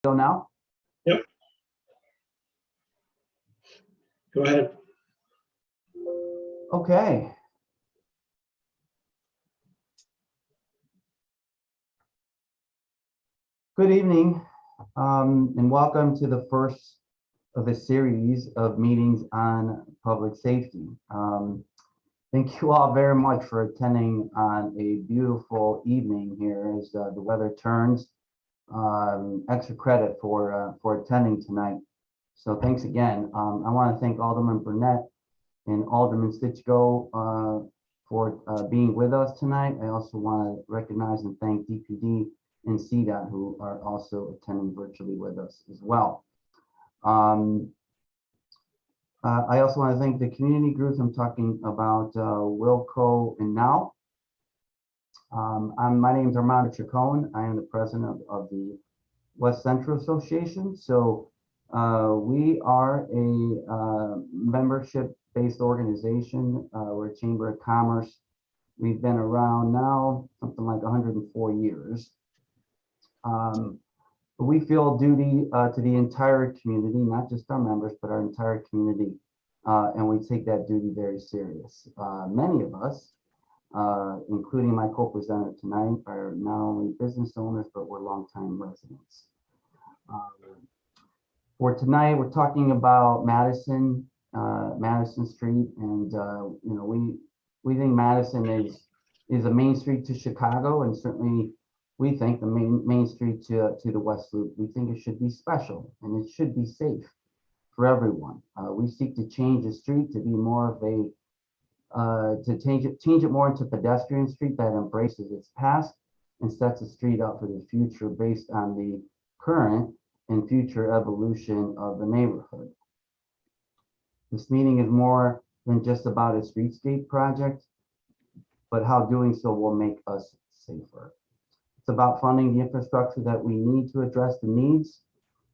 Go now? Yep. Go ahead. Okay. Good evening, and welcome to the first of a series of meetings on public safety. Thank you all very much for attending on a beautiful evening here as the weather turns. Extra credit for attending tonight. So thanks again. I want to thank Alderman Burnett and Alderman Sigcho for being with us tonight. I also want to recognize and thank DPD and CDOT who are also attending virtually with us as well. I also want to thank the community groups. I'm talking about Wilco and Now. My name is Armando Chacon. I am the president of the West Central Association. So we are a membership-based organization. We're a chamber of commerce. We've been around now something like 104 years. We feel duty to the entire community, not just our members, but our entire community. And we take that duty very serious. Many of us, including my co-presenter tonight, are not only business owners, but we're longtime residents. For tonight, we're talking about Madison Street, and we think Madison is a main street to Chicago, and certainly we think the main street to the West Loop. We think it should be special and it should be safe for everyone. We seek to change the street to be more of a to change it more into a pedestrian street that embraces its past and sets the street up for the future based on the current and future evolution of the neighborhood. This meeting is more than just about a streetscape project, but how doing so will make us safer. It's about funding the infrastructure that we need to address the needs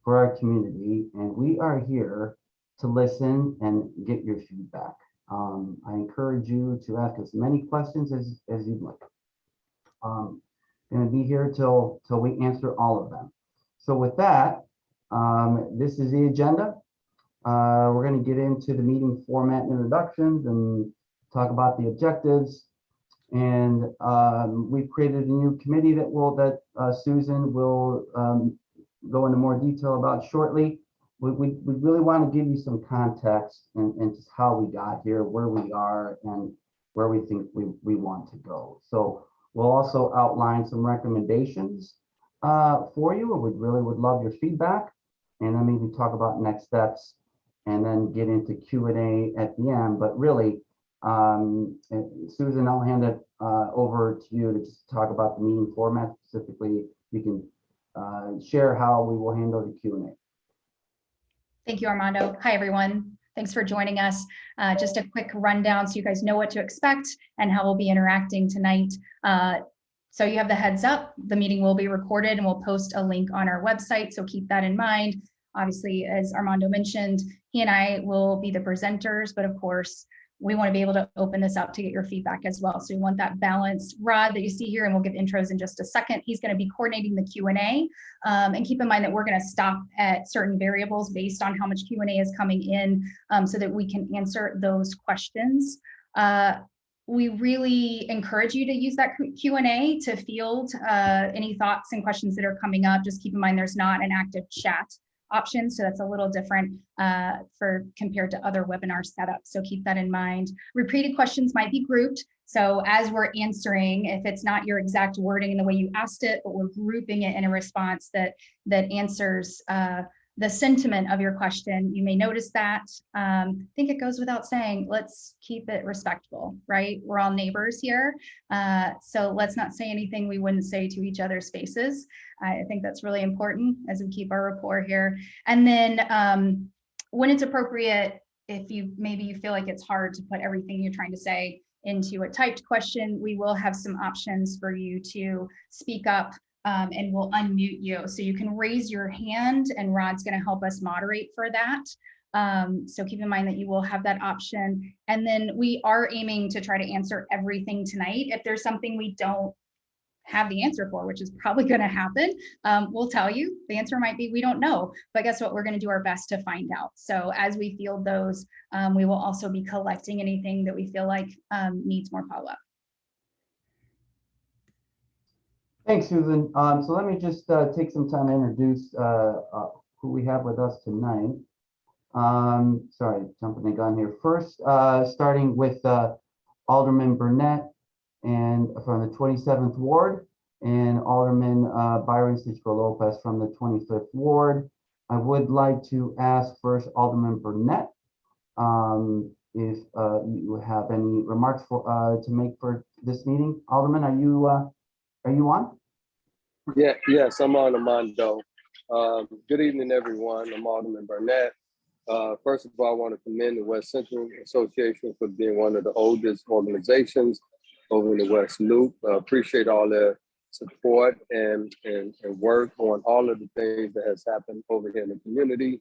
for our community, and we are here to listen and get your feedback. I encourage you to ask as many questions as you'd like. Going to be here till we answer all of them. So with that, this is the agenda. We're going to get into the meeting format and introductions and talk about the objectives. And we've created a new committee that Susan will go into more detail about shortly. We really want to give you some context and just how we got here, where we are, and where we think we want to go. So we'll also outline some recommendations for you. We really would love your feedback, and then maybe talk about next steps, and then get into Q&A at the end. But really, Susan, I'll hand it over to you to just talk about the meeting format specifically. You can share how we will handle the Q&A. Thank you, Armando. Hi, everyone. Thanks for joining us. Just a quick rundown so you guys know what to expect and how we'll be interacting tonight. So you have the heads up. The meeting will be recorded and we'll post a link on our website, so keep that in mind. Obviously, as Armando mentioned, he and I will be the presenters, but of course, we want to be able to open this up to get your feedback as well. So we want that balance. Rod that you see here, and we'll give intros in just a second. He's going to be coordinating the Q&A. And keep in mind that we're going to stop at certain variables based on how much Q&A is coming in so that we can answer those questions. We really encourage you to use that Q&A to field any thoughts and questions that are coming up. Just keep in mind there's not an active chat option, so that's a little different compared to other webinar setups, so keep that in mind. Repeated questions might be grouped, so as we're answering, if it's not your exact wording in the way you asked it, but we're grouping it in a response that answers the sentiment of your question, you may notice that. I think it goes without saying, let's keep it respectful, right? We're all neighbors here, so let's not say anything we wouldn't say to each other's faces. I think that's really important as we keep our rapport here. And then when it's appropriate, if maybe you feel like it's hard to put everything you're trying to say into a typed question, we will have some options for you to speak up and we'll unmute you. So you can raise your hand and Rod's going to help us moderate for that. So keep in mind that you will have that option. And then we are aiming to try to answer everything tonight. If there's something we don't have the answer for, which is probably going to happen. We'll tell you. The answer might be we don't know, but guess what? We're going to do our best to find out. So as we field those, we will also be collecting anything that we feel like needs more follow-up. Thanks, Susan. So let me just take some time to introduce who we have with us tonight. Sorry, jumping the gun here. First, starting with Alderman Burnett and from the 27th Ward, and Alderman Byron Sigcho Lopez from the 25th Ward. I would like to ask first Alderman Burnett if you have any remarks to make for this meeting. Alderman, are you on? Yeah, yes, I'm on, Armando. Good evening, everyone. I'm Alderman Burnett. First of all, I want to commend the West Central Association for being one of the oldest organizations over in the West Loop. Appreciate all their support and work on all of the things that has happened over here in the community.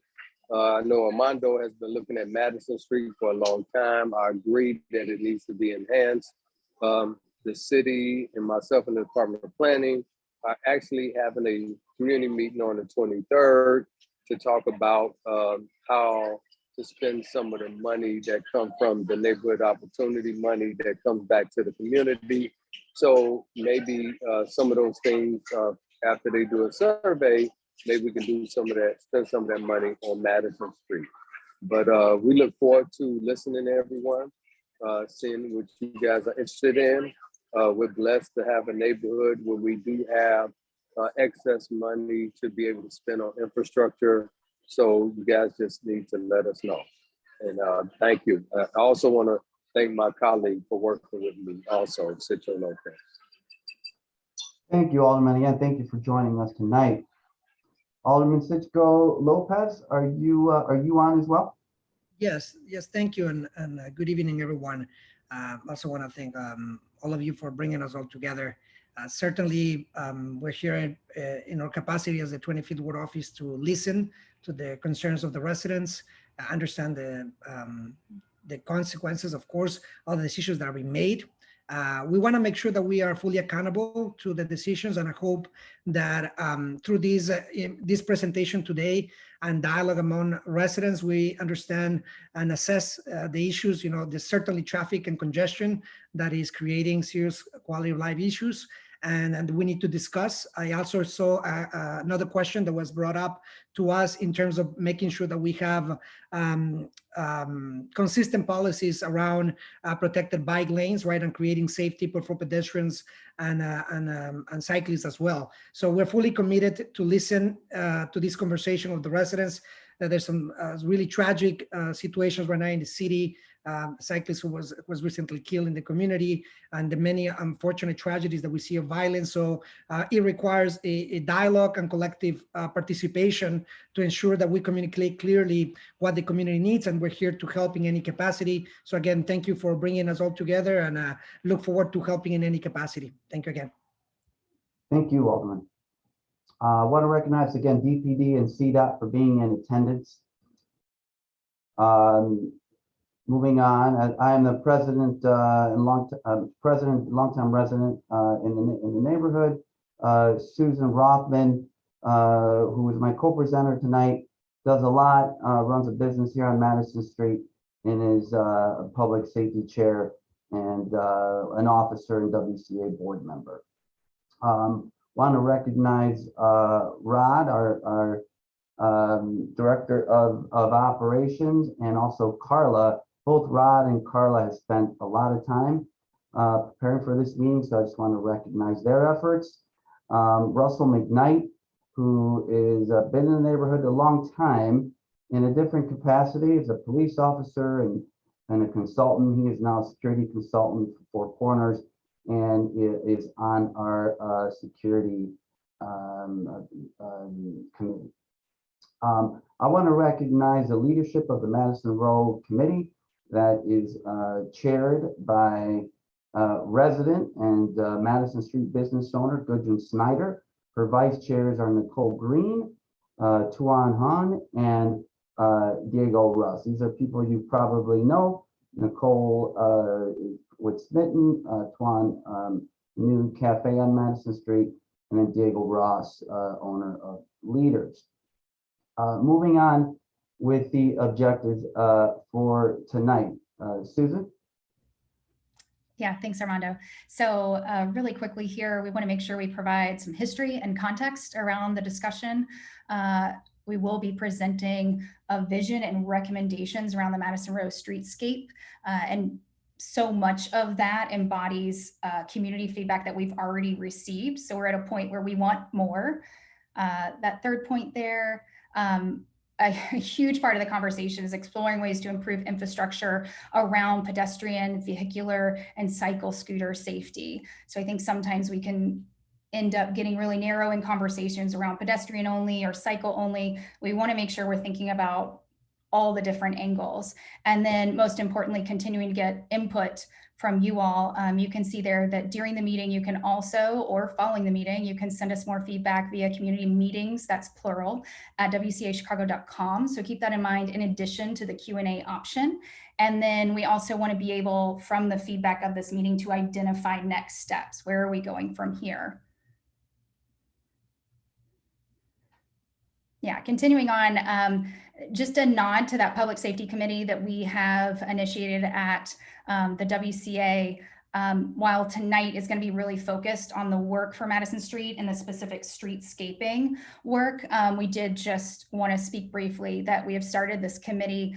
I know Armando has been looking at Madison Street for a long time. I agree that it needs to be enhanced. The city and myself and the Department of Planning are actually having a community meeting on the 23rd to talk about how to spend some of the money that comes from the neighborhood opportunity money that comes back to the community. So maybe some of those things after they do a survey, maybe we can do some of that, spend some of that money on Madison Street. But we look forward to listening to everyone, seeing what you guys are interested in. We're blessed to have a neighborhood where we do have excess money to be able to spend on infrastructure. So you guys just need to let us know. And thank you. I also want to thank my colleague for working with me also, Sigcho Lopez. Thank you, Alderman. Again, thank you for joining us tonight. Alderman Sigcho Lopez, are you on as well? Yes, thank you, and good evening, everyone. Also want to thank all of you for bringing us all together. Certainly, we're here in our capacity as the 25th Ward Office to listen to the concerns of the residents, understand the consequences, of course, all the decisions that are being made. We want to make sure that we are fully accountable to the decisions, and I hope that through this presentation today and dialogue among residents, we understand and assess the issues. You know, there's certainly traffic and congestion that is creating serious quality of life issues, and we need to discuss. I also saw another question that was brought up to us in terms of making sure that we have consistent policies around protected bike lanes, right, and creating safety for pedestrians and cyclists as well. So we're fully committed to listen to this conversation of the residents. There's some really tragic situations right now in the city. Cyclist who was recently killed in the community, and the many unfortunate tragedies that we see of violence. So it requires a dialogue and collective participation to ensure that we communicate clearly what the community needs, and we're here to help in any capacity. So again, thank you for bringing us all together, and look forward to helping in any capacity. Thank you again. Thank you, Alderman. I want to recognize again DPD and CDOT for being in attendance. Moving on, I am the president and longtime resident in the neighborhood. Susan Rothman, who is my co-presenter tonight, does a lot, runs a business here on Madison Street, and is a public safety chair and an officer and WCA board member. Want to recognize Rod, our director of operations, and also Carla. Both Rod and Carla have spent a lot of time preparing for this meeting, so I just want to recognize their efforts. Russell McKnight, who is been in the neighborhood a long time in a different capacity as a police officer and a consultant. He is now a security consultant for Four Corners and is on our security committee. I want to recognize the leadership of the Madison Row Committee that is chaired by resident and Madison Street business owner Gudrun Snyder. Her vice chairs are Nicole Green, Tuan Han, and Diego Russ. These are people you probably know. Nicole with Smitten, Tuan new cafe on Madison Street, and then Diego Ross, owner of Leaders. Moving on with the objectives for tonight. Susan? Yeah, thanks, Armando. So really quickly here, we want to make sure we provide some history and context around the discussion. We will be presenting a vision and recommendations around the Madison Row streetscape. And so much of that embodies community feedback that we've already received. So we're at a point where we want more. That third point there, a huge part of the conversation is exploring ways to improve infrastructure around pedestrian, vehicular, and cycle scooter safety. So I think sometimes we can end up getting really narrow in conversations around pedestrian only or cycle only. We want to make sure we're thinking about all the different angles. And then most importantly, continuing to get input from you all. You can see there that during the meeting, you can also, or following the meeting, you can send us more feedback via community meetings, that's plural, at wcachicago.com. So keep that in mind in addition to the Q&A option. And then we also want to be able, from the feedback of this meeting, to identify next steps. Where are we going from here? Yeah, continuing on, just a nod to that public safety committee that we have initiated at the WCA. While tonight is going to be really focused on the work for Madison Street and the specific streetscaping work, we did just want to speak briefly that we have started this committee.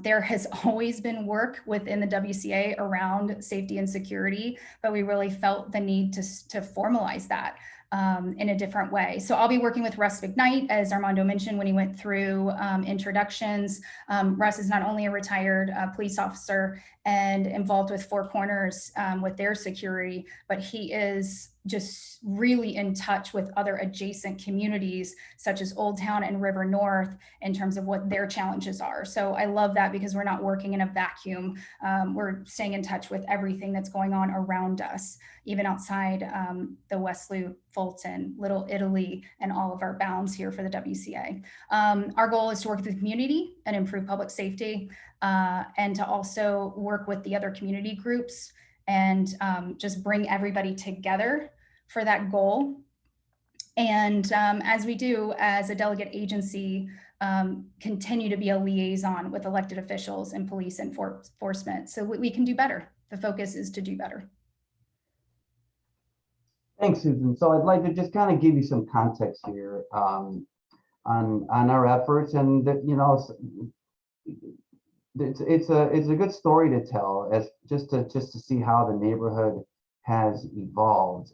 There has always been work within the WCA around safety and security, but we really felt the need to formalize that in a different way. So I'll be working with Russ McKnight, as Armando mentioned when he went through introductions. Russ is not only a retired police officer and involved with Four Corners with their security, but he is just really in touch with other adjacent communities such as Old Town and River North in terms of what their challenges are. So I love that because we're not working in a vacuum. We're staying in touch with everything that's going on around us, even outside the West Loop, Fulton, Little Italy, and all of our bounds here for the WCA. Our goal is to work with the community and improve public safety, and to also work with the other community groups and just bring everybody together for that goal. And as we do as a delegate agency, continue to be a liaison with elected officials and police enforcement so we can do better. The focus is to do better. Thanks, Susan. So I'd like to just kind of give you some context here on our efforts, and that, you know, it's a good story to tell, as just to see how the neighborhood has evolved.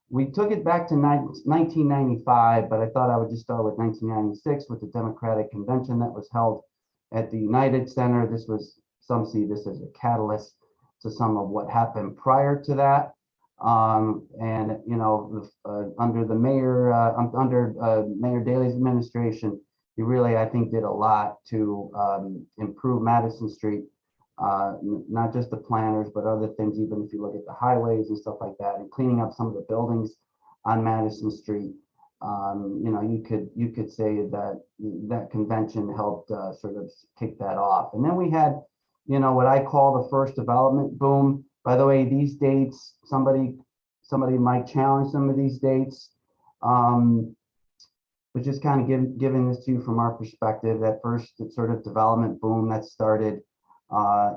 We took it back to 1995, but I thought I would just start with 1996 with the Democratic Convention that was held at the United Center. This was, some see this as a catalyst to some of what happened prior to that. And you know, under the mayor, Mayor Daley's administration, he really, I think, did a lot to improve Madison Street, not just the planners, but other things, even if you look at the highways and stuff like that, and cleaning up some of the buildings on Madison Street. You know, you could say that that convention helped sort of kick that off. And then we had, you know, what I call the first development boom. By the way, these dates, somebody might challenge some of these dates. But just kind of giving this to you from our perspective, that first sort of development boom that started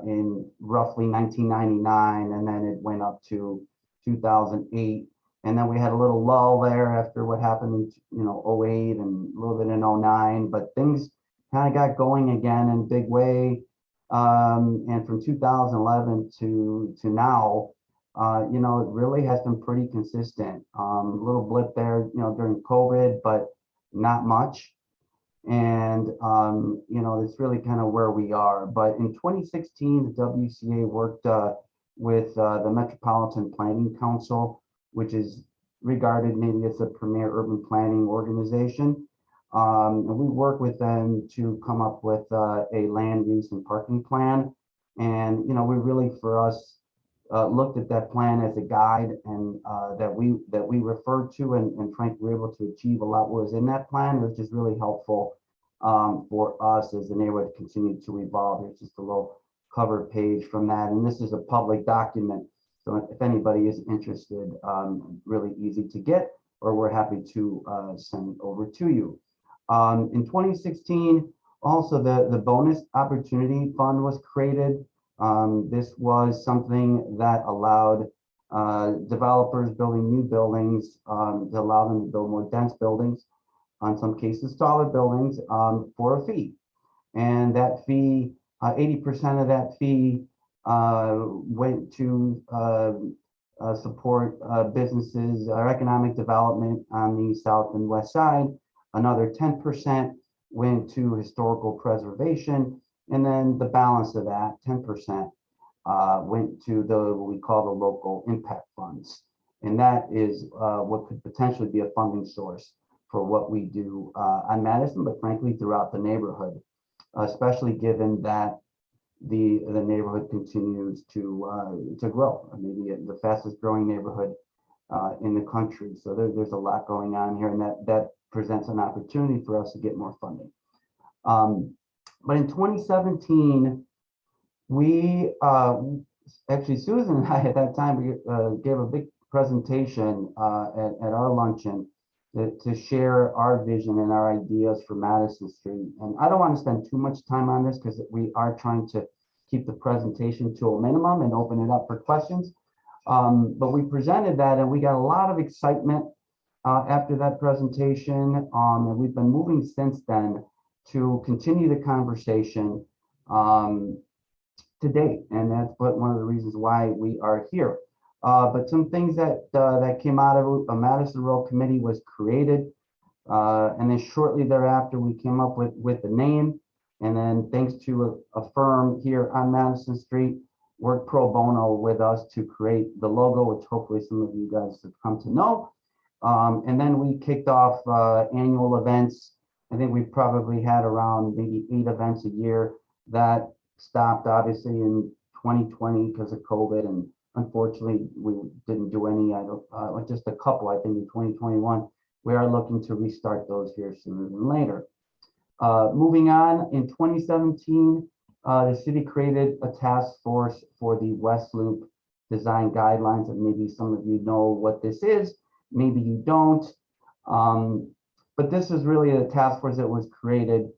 in roughly 1999, and then it went up to 2008. And then we had a little lull there after what happened in, you know, 08 and a little bit in 09, but things kind of got going again in a big way. And from 2011 to now, you know, it really has been pretty consistent. A little blip there, you know, during COVID, but not much. And, you know, it's really kind of where we are. But in 2016, the WCA worked with the Metropolitan Planning Council, which is regarded maybe as a premier urban planning organization. And we work with them to come up with a land use and parking plan. And, you know, we really, for us, looked at that plan as a guide, and that we referred to, and frankly, we were able to achieve a lot what was in that plan. It was just really helpful for us as the neighborhood continued to evolve. Here's just a little cover page from that. And this is a public document. So if anybody is interested, really easy to get, or we're happy to send it over to you. In 2016, also the bonus opportunity fund was created. This was something that allowed developers building new buildings to allow them to build more dense buildings, in some cases taller buildings, for a fee. And that fee, 80% of that fee went to support businesses or economic development on the south and west side. Another 10% went to historical preservation, and then the balance of that 10% went to what we call the local impact funds. And that is what could potentially be a funding source for what we do on Madison, but frankly throughout the neighborhood, especially given that the neighborhood continues to grow. Maybe the fastest growing neighborhood in the country. So there's a lot going on here, and that presents an opportunity for us to get more funding. But in 2017, we actually, Susan and I at that time, we gave a big presentation at our luncheon to share our vision and our ideas for Madison Street. And I don't want to spend too much time on this because we are trying to keep the presentation to a minimum and open it up for questions. But we presented that and we got a lot of excitement after that presentation. And we've been moving since then to continue the conversation to date. And that's one of the reasons why we are here. But some things that came out of a Madison Road Committee was created. And then shortly thereafter, we came up with the name. And then thanks to a firm here on Madison Street, worked pro bono with us to create the logo, which hopefully some of you guys have come to know. And then we kicked off annual events. I think we probably had around maybe 8 events a year. That stopped obviously in 2020 because of COVID, and unfortunately we didn't do any. Just a couple, I think, in 2021. We are looking to restart those here sooner than later. Moving on, in 2017, the city created a task force for the West Loop design guidelines, and maybe some of you know what this is, maybe you don't. But this is really a task force that was created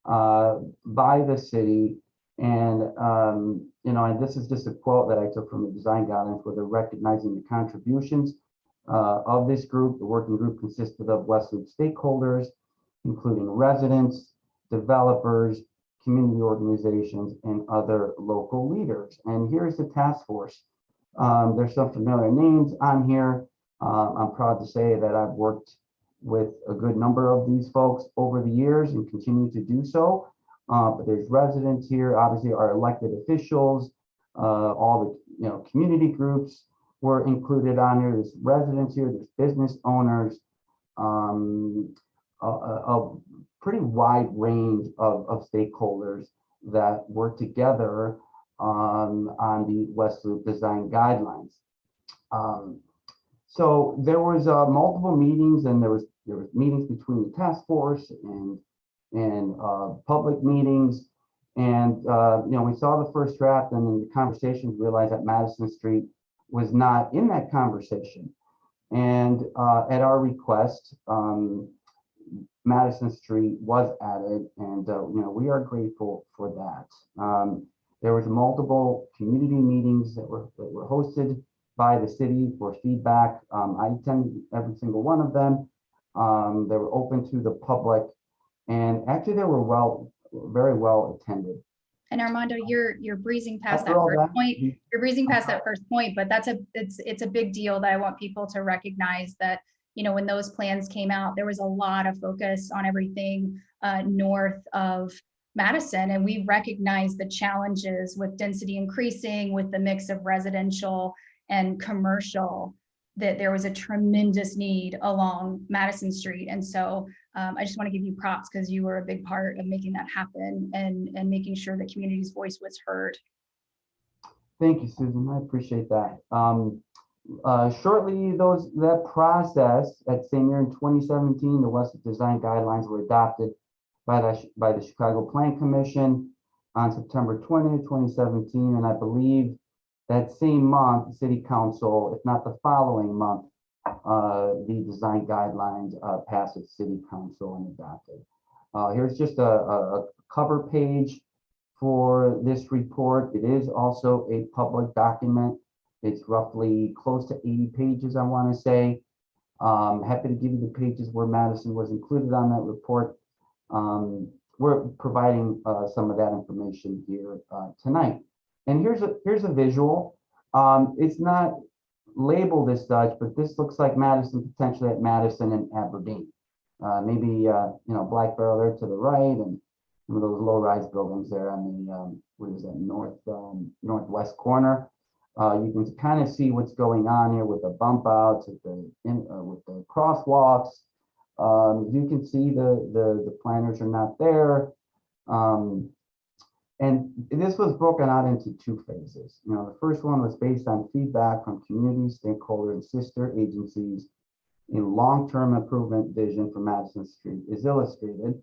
by the city. And, and this is just a quote that I took from the design guidelines, where they're recognizing the contributions of this group. The working group consisted of West Loop stakeholders, including residents, developers, community organizations, and other local leaders. And here's the task force. There's some familiar names on here. I'm proud to say that I've worked with a good number of these folks over the years and continue to do so. But there's residents here, obviously our elected officials, all the community groups were included on here. There's residents here, there's business owners, a pretty wide range of stakeholders that work together on the West Loop design guidelines. So there was multiple meetings, and there was meetings between the task force and public meetings. And we saw the first draft, and in the conversations realized that Madison Street was not in that conversation. And at our request, Madison Street was added, and we are grateful for that. There was multiple community meetings that were hosted by the city for feedback. I attended every single one of them. They were open to the public, and actually they were very well attended. And Armando, you're breezing past that After all first that, point. You're breezing past that first point, but it's a big deal that I want people to recognize that, when those plans came out, there was a lot of focus on everything north of Madison, and we recognized the challenges with density increasing, with the mix of residential and commercial, that there was a tremendous need along Madison Street. And so I just want to give you props, because you were a big part of making that happen and making sure the community's voice was heard. Thank you, Susan. I appreciate that. Shortly, that process, that same year in 2017, the West Loop Design Guidelines were adopted by the Chicago Plan Commission on September 20th, 2017. And I believe that same month, the city council, if not the following month, the design guidelines passed at city council and adopted. Here's just a cover page for this report. It is also a public document. It's roughly close to 80 pages, I want to say. Happy to give you the pages where Madison was included on that report. We're providing some of that information here tonight. And here's a visual. It's not labeled as such, but this looks like Madison, potentially at Madison and Aberdeen. Maybe you know, Black Barrel there to the right, and some of those low-rise buildings there on the what is that, northwest corner. You can kind of see what's going on here with the bump outs, with the crosswalks. You can see the planners are not there. And this was broken out into two phases. You know, the first one was based on feedback from community, stakeholder, and sister agencies. A long-term improvement vision for Madison Street is illustrated.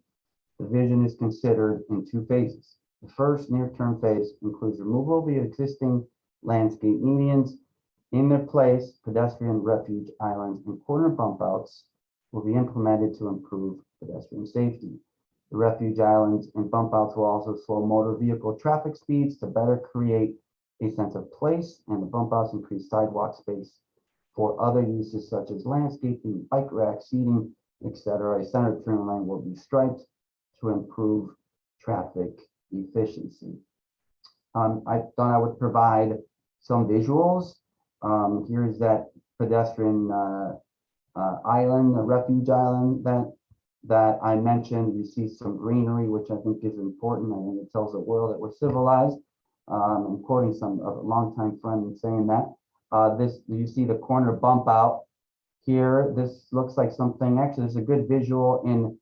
The vision is considered in two phases. The first near-term phase includes removal of the existing landscape medians. In their place, pedestrian refuge islands and corner bump outs will be implemented to improve pedestrian safety. The refuge islands and bump outs will also slow motor vehicle traffic speeds to better create a sense of place, and the bump outs increase sidewalk space for other uses such as landscaping, bike rack, seating, etc. A center turn lane will be striped to improve traffic efficiency. I thought I would provide some visuals. Here's that pedestrian island, the refuge island that I mentioned. You see some greenery, which I think is important. I think it tells the world that we're civilized. I'm quoting a longtime friend in saying that. You see the corner bump out here. This looks like something, actually, there's a good visual in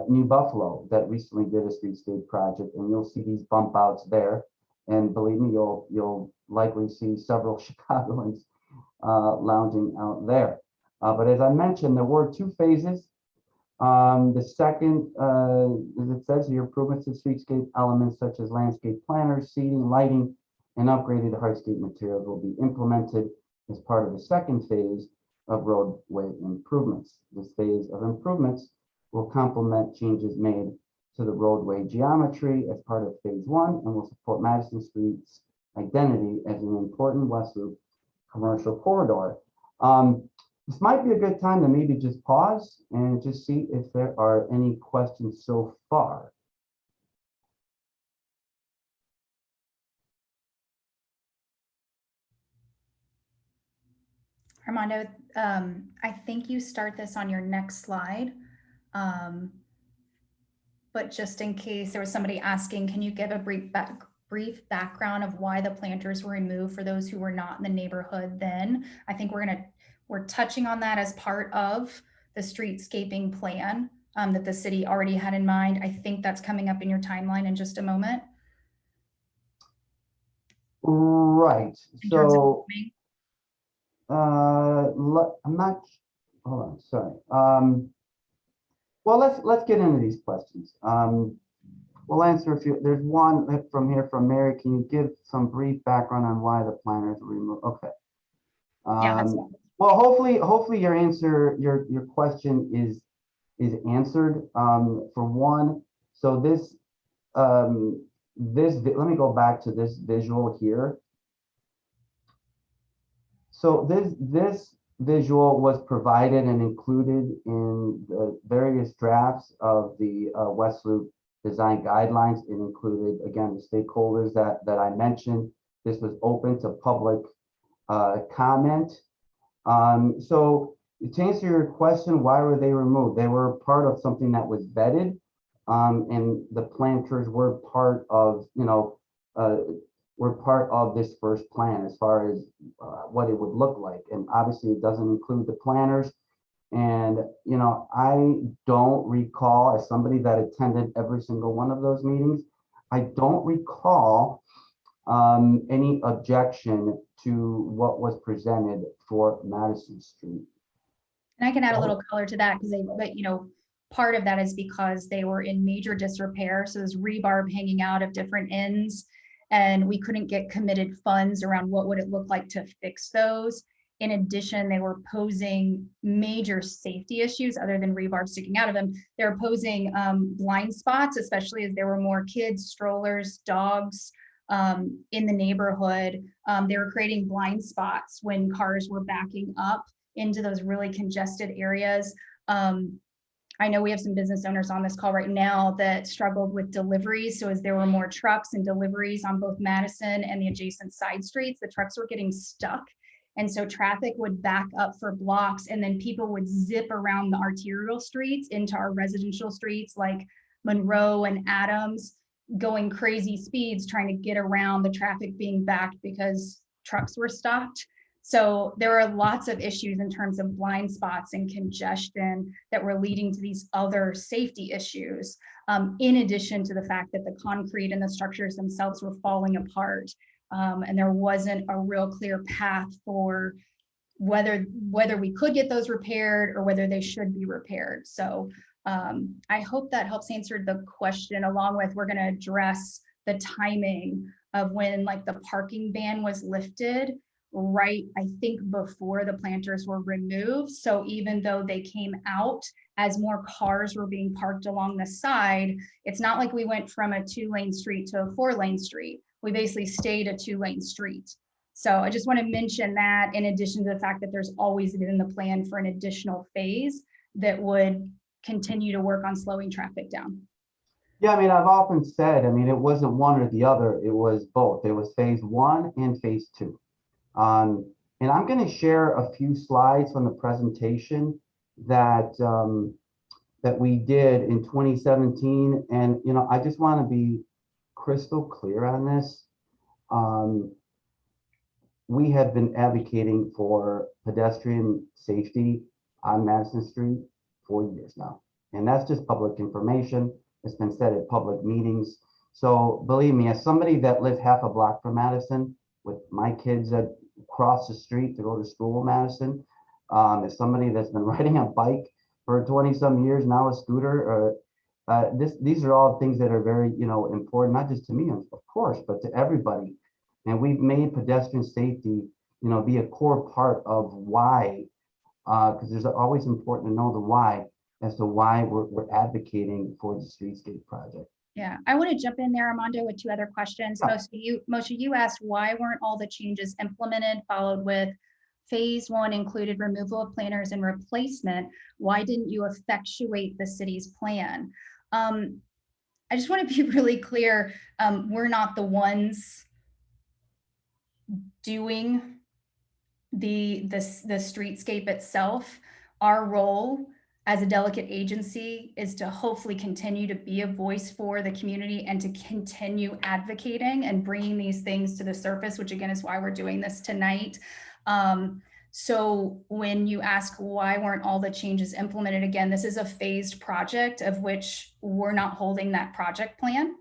New Buffalo that recently did a streetscape project, and you'll see these bump outs there. And believe me, you'll likely see several Chicagoans lounging out there. But as I mentioned, there were two phases. The second, as it says here, improvements to streetscape elements such as landscape planners, seating, lighting, and upgraded hardscape materials will be implemented as part of the second phase of roadway improvements. This phase of improvements will complement changes made to the roadway geometry as part of phase one, and will support Madison Street's identity as an important West Loop commercial corridor. This might be a good time to maybe just pause and just see if there are any questions so far. Armando, I think you start this on your next slide. But just in case there was somebody asking, can you give a brief background of why the planters were removed for those who were not in the neighborhood then? I think we're touching on that as part of the streetscaping plan that the city already had in mind. I think that's coming up in your timeline in just a moment. Right. So I'm not, hold on, sorry. Well, let's get into these questions. We'll answer a few. There's one from here from Mary. Can you give some brief background on why the planners were removed? Okay. Yeah, well, hopefully your answer, your question is answered. For one, so this let me go back to this visual here. So this visual was provided and included in the various drafts of the West Loop design guidelines. It included, again, the stakeholders that I mentioned. This was open to public comment. So to answer your question, why were they removed? They were part of something that was vetted, and the planters were part of, were part of this first plan as far as what it would look like. And obviously it doesn't include the planners. And, I don't recall, as somebody that attended every single one of those meetings, I don't recall any objection to what was presented for Madison Street. And I can add a little color to that because part of that is because they were in major disrepair. So there's rebar hanging out of different ends. and we couldn't get committed funds around what would it look like to fix those. In addition, they were posing major safety issues other than rebar sticking out of them. They were posing blind spots, especially as there were more kids, strollers, dogs in the neighborhood. They were creating blind spots when cars were backing up into those really congested areas. I know we have some business owners on this call right now that struggled with deliveries. So as there were more trucks and deliveries on both Madison and the adjacent side streets, the trucks were getting stuck. And so traffic would back up for blocks, and then people would zip around the arterial streets into our residential streets like Monroe and Adams, going crazy speeds trying to get around the traffic being backed because trucks were stopped. So there are lots of issues in terms of blind spots and congestion that were leading to these other safety issues, in addition to the fact that the concrete and the structures themselves were falling apart. And there wasn't a real clear path for whether we could get those repaired or whether they should be repaired. So I hope that helps answer the question, along with we're going to address the timing of when like the parking ban was lifted, right, I think before the planters were removed. So even though they came out as more cars were being parked along the side, it's not like we went from a 2-lane street to a 4-lane street. We basically stayed a 2-lane street. So I just want to mention that, in addition to the fact that there's always been the plan for an additional phase that would continue to work on slowing traffic down. Yeah, I mean, I've often said, I mean, it wasn't one or the other, it was both. It was phase 1 and phase 2. And I'm going to share a few slides from the presentation that that we did in 2017. And, you know, I just want to be crystal clear on this. We have been advocating for pedestrian safety on Madison Street for years now. And that's just public information. It's been said at public meetings. So believe me, as somebody that lives half a block from Madison, with my kids that cross the street to go to school in Madison, as somebody that's been riding a bike for 20 some years now, a scooter, these are all things that are very, you know, important, not just to me, of course, but to everybody. And we've made pedestrian safety, you know, be a core part of why, because there's always important to know the why as to why we're advocating for the streetscape project. Yeah, I want to jump in there, Armando, with 2 other questions. Yeah. Most of you asked why weren't all the changes implemented, followed with phase 1 included removal of planters and replacement. Why didn't you effectuate the city's plan? I just want to be really clear. We're not the ones doing the streetscape itself. Our role as a delegate agency is to hopefully continue to be a voice for the community and to continue advocating and bringing these things to the surface, which again is why we're doing this tonight. So when you ask why weren't all the changes implemented, again, this is a phased project of which we're not holding that project plan.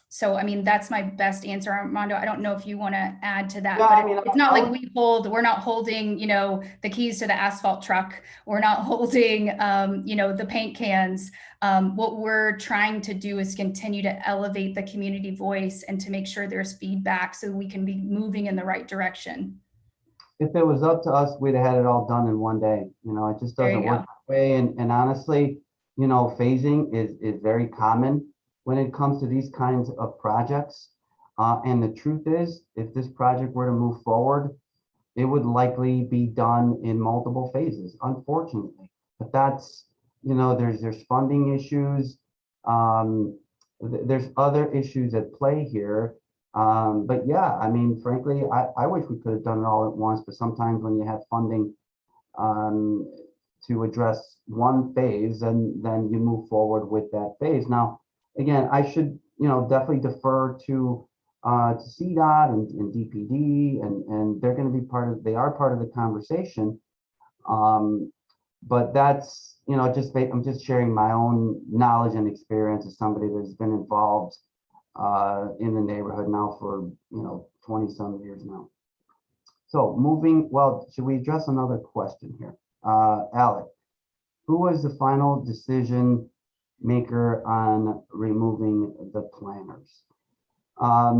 So, I mean, that's my best answer, Armando. I don't know if you want to add to that, Yeah, but I mean, it's not like we're not holding, you know, the keys to the asphalt truck. We're not holding, you know, the paint cans. What we're trying to do is continue to elevate the community voice and to make sure there's feedback so we can be moving in the right direction. If it was up to us, we'd have had it all done in one day. You know, it just doesn't work that way. And honestly, you know, phasing is very common when it comes to these kinds of projects. And the truth is, if this project were to move forward, it would likely be done in multiple phases, unfortunately. But that's, you know, there's funding issues. There's other issues at play here. But yeah, I mean, frankly, I wish we could have done it all at once, but sometimes when you have funding to address one phase, and then you move forward with that phase. Now, again, I should, you know, definitely defer to CDOT and DPD, and they're going to be they are part of the conversation. But that's, you know, I'm just sharing my own knowledge and experience as somebody that's been involved in the neighborhood now for, you know, 20 some years now. So should we address another question here? Alec, who was the final decision maker on removing the planters? I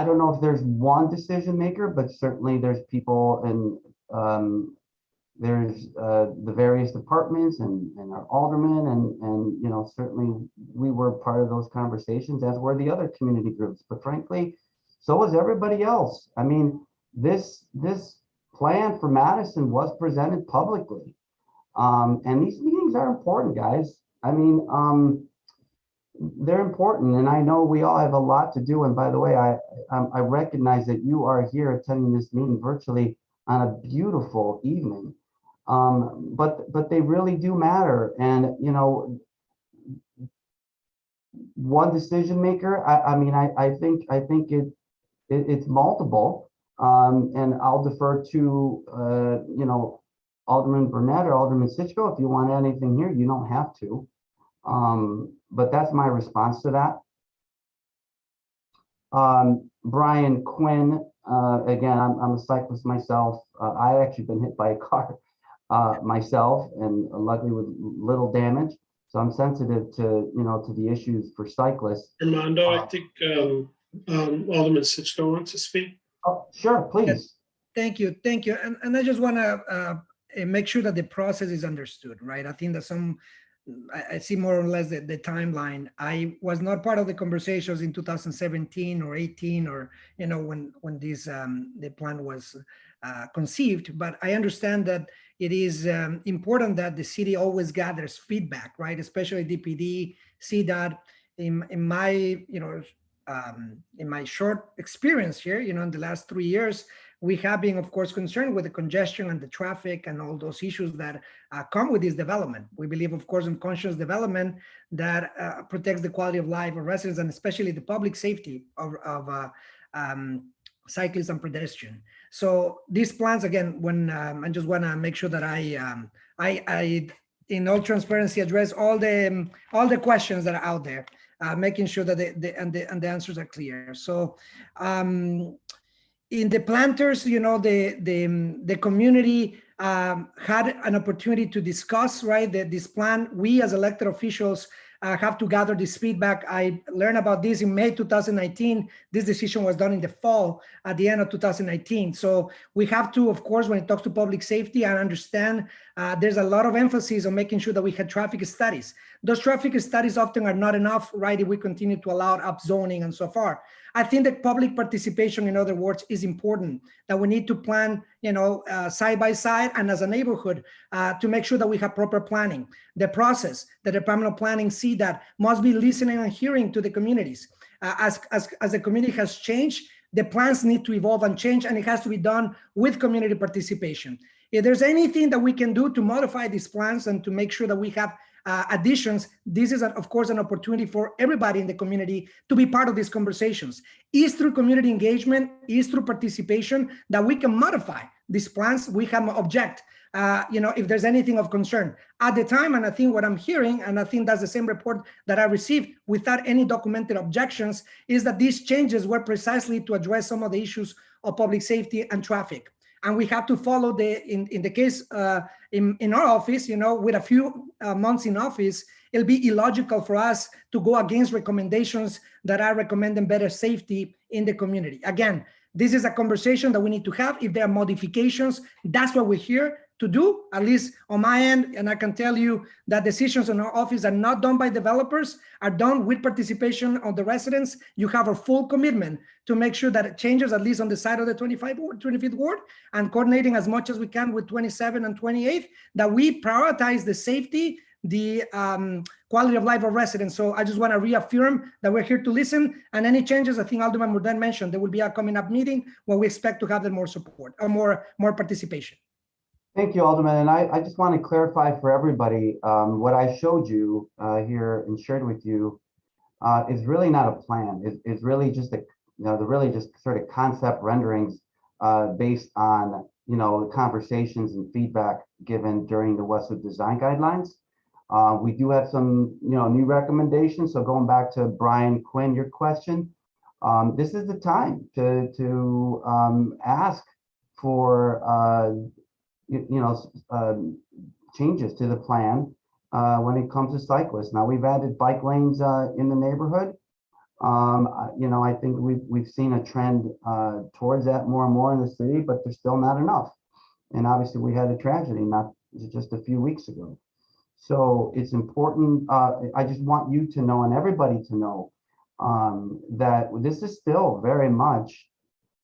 don't know if there's one decision maker, but certainly there's people and there's the various departments and our aldermen and you know, certainly we were part of those conversations, as were the other community groups. But frankly, so was everybody else. I mean, this plan for Madison was presented publicly. And these meetings are important, guys. I mean, they're important, and I know we all have a lot to do. And by the way, I recognize that you are here attending this meeting virtually on a beautiful evening. But they really do matter. And you know, one decision maker. I mean, I think it's multiple. And I'll defer to you know, Alderman Burnett or Alderman Sigcho. If you want anything here, you don't have to. But that's my response to that. Brian Quinn, again, I'm a cyclist myself. I actually been hit by a car myself, and luckily with little damage. So I'm sensitive to, you know, to the issues for cyclists. Armando, I think Alderman Sigcho wants to speak. Oh, sure, please. Thank you. And I just want to make sure that the process is understood, right? I think that I see more or less the timeline. I was not part of the conversations in 2017 or 18, or, you know, when this the plan was conceived, but I understand that it is important that the city always gathers feedback, right? Especially DPD, CDOT. In my, you know, in my short experience here, you know, in the last 3 years, we have been, of course, concerned with the congestion and the traffic and all those issues that come with this development. We believe, of course, in conscious development that protects the quality of life of residents and especially the public safety of cyclists and pedestrians. So these plans, again, when I just want to make sure that I, in all transparency, address all the questions that are out there, making sure that the answers are clear. So. In the planters, you know, the community had an opportunity to discuss, right, this plan. We as elected officials have to gather this feedback. I learned about this in May 2019. This decision was done in the fall at the end of 2019. So we have to, of course, when it talks to public safety, I understand there's a lot of emphasis on making sure that we had traffic studies. Those traffic studies often are not enough, right, if we continue to allow upzoning and so far. I think that public participation, in other words, is important, that we need to plan, you know, side by side and as a neighborhood to make sure that we have proper planning. The process, the Department of Planning see that must be listening and hearing to the communities. As the community has changed, the plans need to evolve and change, and it has to be done with community participation. If there's anything that we can do to modify these plans and to make sure that we have additions, this is, of course, an opportunity for everybody in the community to be part of these conversations. Is through community engagement, is through participation that we can modify these plans. We can object, you know, if there's anything of concern. At the time, and I think what I'm hearing, and I think that's the same report that I received without any documented objections, is that these changes were precisely to address some of the issues of public safety and traffic. And we have to follow in the case in our office, you know, with a few months in office, it'll be illogical for us to go against recommendations that are recommending better safety in the community. Again, this is a conversation that we need to have. If there are modifications, that's what we're here to do, at least on my end. And I can tell you that decisions in our office are not done by developers, are done with participation of the residents. You have a full commitment to make sure that it changes, at least on the side of the 25th ward, and coordinating as much as we can with 27 and 28th, that we prioritize the safety, the quality of life of residents. So I just want to reaffirm that we're here to listen, and any changes, I think Alderman Burnett mentioned, there will be a coming up meeting where we expect to have more support or more participation. Thank you, Alderman. And I just want to clarify for everybody, what I showed you here and shared with you is really not a plan. It's really just sort of concept renderings based on, you know, conversations and feedback given during the Westwood Design Guidelines. We do have some, you know, new recommendations. So going back to Brian Quinn, your question, this is the time to ask for changes to the plan. when it comes to cyclists. Now, we've added bike lanes in the neighborhood. I think we've seen a trend towards that more and more in the city, but there's still not enough. And obviously, we had a tragedy not just a few weeks ago. So it's important. I just want you to know and everybody to know that this is still very much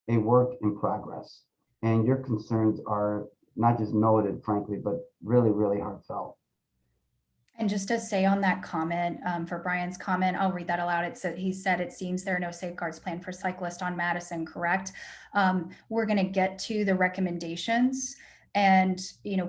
a work in progress. And your concerns are not just noted, frankly, but really, really heartfelt. And just to say on that comment, for Brian's comment, I'll read that aloud. He said, it seems there are no safeguards planned for cyclists on Madison, correct? We're going to get to the recommendations. And,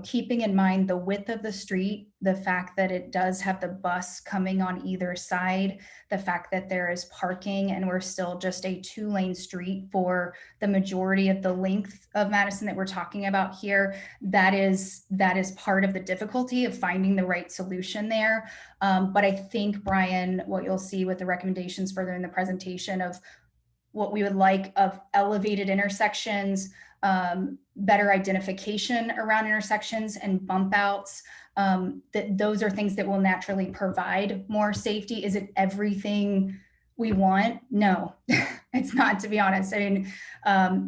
keeping in mind the width of the street, the fact that it does have the bus coming on either side, the fact that there is parking and we're still just a 2-lane street for the majority of the length of Madison that we're talking about here, that is part of the difficulty of finding the right solution there. But I think, Brian, what you'll see with the recommendations further in the presentation of what we would like of elevated intersections, better identification around intersections and bump outs, that those are things that will naturally provide more safety. Is it everything we want? No, it's not, to be honest. I mean,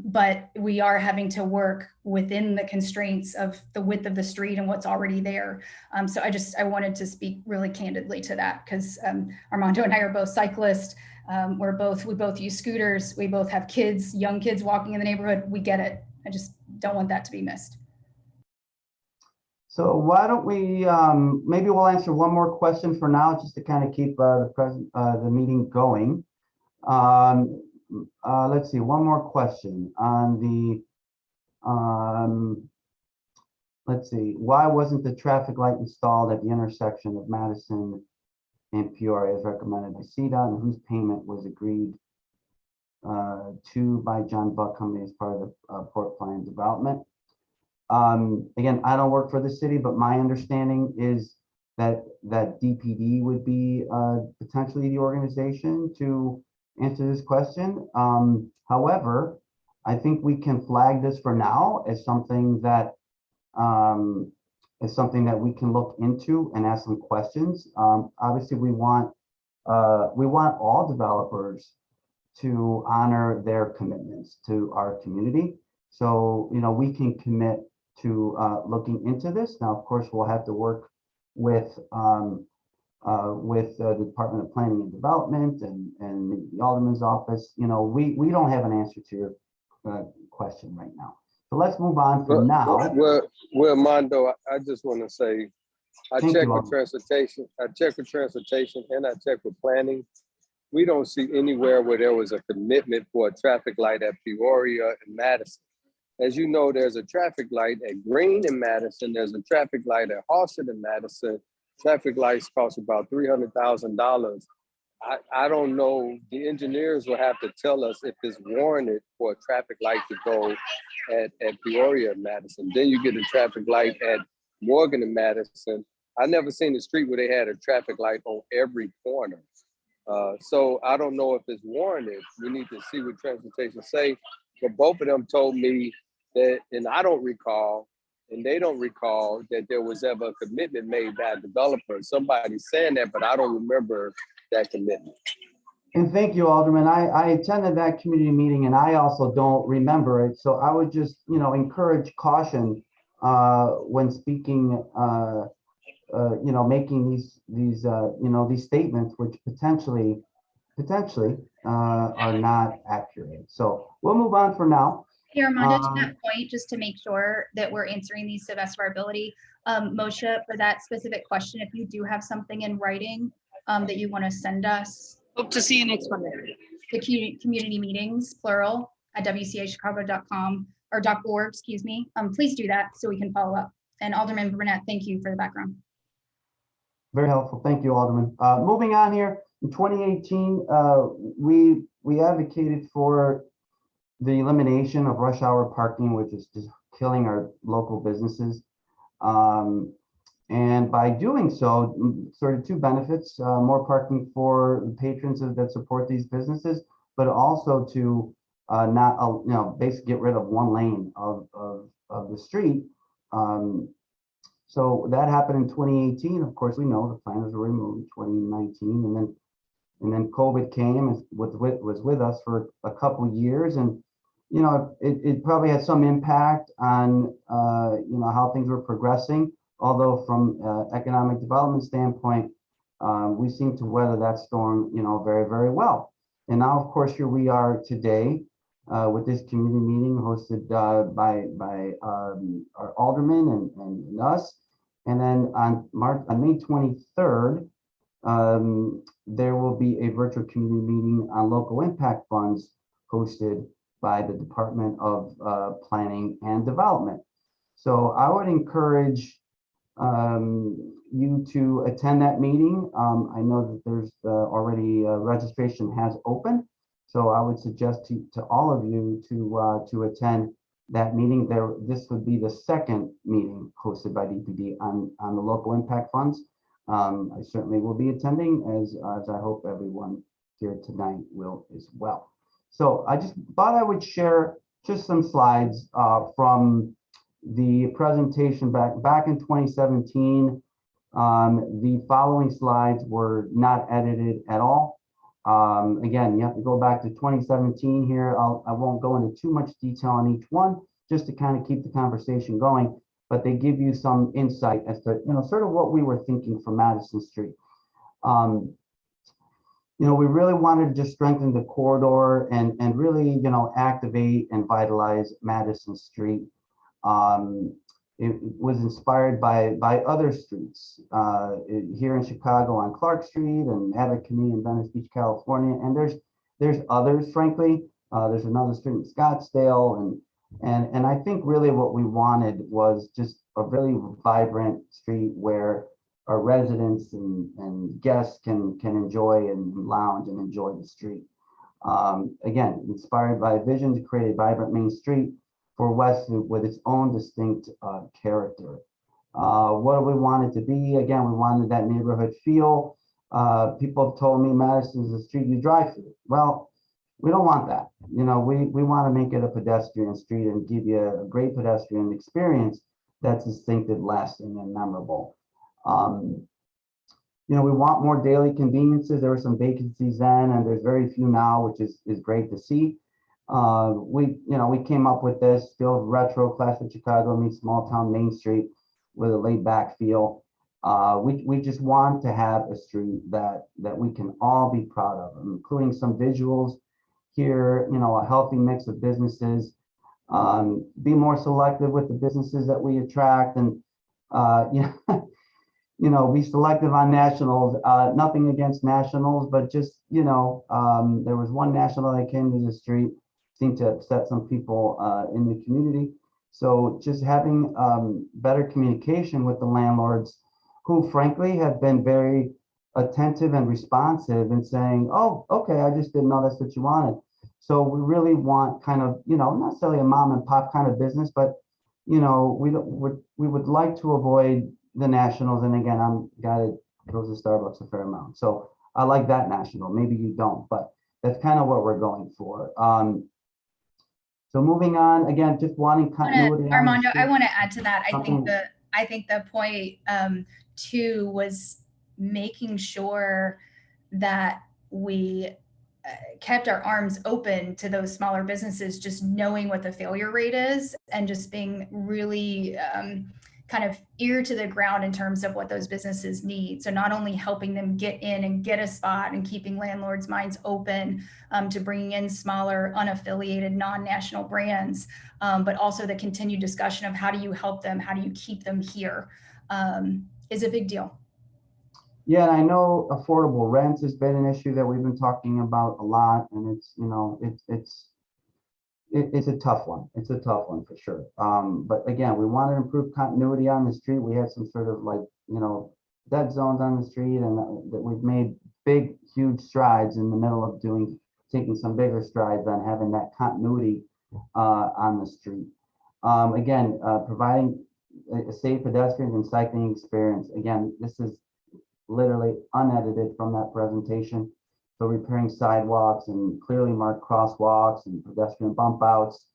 but we are having to work within the constraints of the width of the street and what's already there. So I wanted to speak really candidly to that because Armando and I are both cyclists. We both use scooters. We both have kids, young kids walking in the neighborhood. We get it. I just don't want that to be missed. So why don't we, maybe we'll answer one more question for now, just to kind of keep the meeting going. Let's see, one more question on the, let's see, why wasn't the traffic light installed at the intersection of Madison and Peoria as recommended by CDOT, and whose payment was agreed to by John Buck Company as part of the Port Plan development? Again, I don't work for the city, but my understanding is that DPD would be potentially the organization to answer this question. However, I think we can flag this for now as something that we can look into and ask some questions. Obviously, we want all developers to honor their commitments to our community. So, we can commit to looking into this. Now, of course, we'll have to work with the Department of Planning and Development and the Alderman's office. We don't have an answer to your question right now. So let's move on for now. Well, Mondo, I just want to say, I check with transportation and I check with planning. We don't see anywhere where there was a commitment for a traffic light at Peoria and Madison. As you know, there's a traffic light at Green in Madison. There's a traffic light at Halsted in Madison. Traffic lights cost about $300,000. I don't know. The engineers will have to tell us if it's warranted for a traffic light to go at Peoria and Madison. Then you get a traffic light at Morgan and Madison. I never seen a street where they had a traffic light on every corner. So I don't know if it's warranted. We need to see what transportation say. But both of them told me that, and I don't recall, and they don't recall that there was ever a commitment made by a developer. Somebody's saying that, but I don't remember that commitment. And thank you, Alderman. I attended that community meeting and I also don't remember it. So I would just, encourage caution when speaking, making these statements, which potentially are not accurate. So we'll move on for now. Hey, Armando, to that point, just to make sure that we're answering these to the best of our ability, Moshe, for that specific question, if you do have something in writing that you want to send us. Hope to see you next Monday. The community meetings, plural, at wcachicago.com or .org, excuse me. Please do that so we can follow up. And Alderman Burnett, thank you for the background. Very helpful. Thank you, Alderman. Moving on here, in 2018, we advocated for the elimination of rush hour parking, which is just killing our local businesses. And by doing so, sort of two benefits: more parking for the patrons that support these businesses, but also to basically get rid of one lane of the street. So that happened in 2018. Of course, we know the plans were removed in 2019, and then COVID came and was with us for a couple of years, and it probably had some impact on how things were progressing. Although from economic development standpoint, we seem to weather that storm, very, very well. And now, of course, here we are today with this community meeting hosted by our aldermen and us. And then on May 23rd, there will be a virtual community meeting on local impact funds hosted by the Department of Planning and Development. So I would encourage you to attend that meeting. I know that there's already registration has opened, so I would suggest to all of you to attend that meeting. This would be the second meeting hosted by DPD on the local impact funds. I certainly will be attending, as I hope everyone here tonight will as well. So I just thought I would share just some slides from the presentation back in 2017. The following slides were not edited at all. Again, you have to go back to 2017 here. I won't go into too much detail on each one, just to kind of keep the conversation going, but they give you some insight as to, sort of what we were thinking for Madison Street. We really wanted to just strengthen the corridor and really, activate and vitalize Madison Street. It was inspired by other streets here in Chicago on Clark Street and Abercrombie in Venice Beach, California. And there's others, frankly. There's another street in Scottsdale, and I think really what we wanted was just a really vibrant street where our residents and guests can enjoy and lounge and enjoy the street. Again, inspired by a vision to create a vibrant main street for Westwood with its own distinct character. What do we want it to be? Again, we wanted that neighborhood feel. People have told me Madison is a street you drive through. Well, we don't want that. We want to make it a pedestrian street and give you a great pedestrian experience that's distinctive, lasting, and memorable. We want more daily conveniences. There were some vacancies then, and there's very few now, which is great to see. We came up with this still retro classic Chicago meets small town Main Street with a laid back feel. We just want to have a street that we can all be proud of, including some visuals here, a healthy mix of businesses, be more selective with the businesses that we attract, and be selective on nationals. Nothing against nationals, but just, there was one national that came to the street, seemed to upset some people in the community. So just having better communication with the landlords, who frankly have been very attentive and responsive and saying, oh, okay, I just didn't know that's what you wanted. So we really want kind of, not necessarily a mom and pop kind of business, but, we would like to avoid the nationals. And again, I'm a guy that goes to Starbucks a fair amount. So I like that national. Maybe you don't, but that's kind of what we're going for. So moving on, again, just wanting continuity. Armando, I want to add to that. I think the point too was making sure that we kept our arms open to those smaller businesses, just knowing what the failure rate is and just being really kind of ear to the ground in terms of what those businesses need. So not only helping them get in and get a spot and keeping landlords' minds open to bringing in smaller, unaffiliated, non-national brands, but also the continued discussion of how do you help them, how do you keep them here, is a big deal. Yeah, and I know affordable rents has been an issue that we've been talking about a lot, and it's a tough one. It's a tough one for sure. But again, we want to improve continuity on the street. We had some sort of dead zones on the street, and that we've made big, huge strides in the middle of taking some bigger strides on having that continuity on the street. Again, providing a safe pedestrian and cycling experience. Again, this is literally unedited from that presentation. So repairing sidewalks and clearly marked crosswalks and pedestrian bump outs.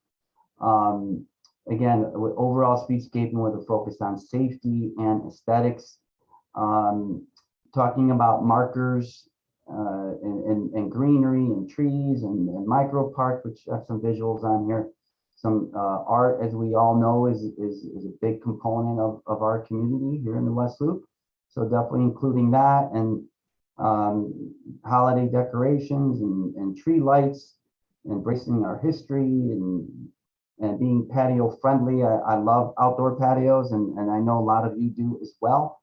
again, with overall streetscaping with a focus on safety and aesthetics. Talking about markers and greenery and trees and micro parks, which have some visuals on here. Some art, as we all know, is a big component of our community here in the West Loop. So definitely including that, and holiday decorations and tree lights, embracing our history and being patio friendly. I love outdoor patios, and I know a lot of you do as well.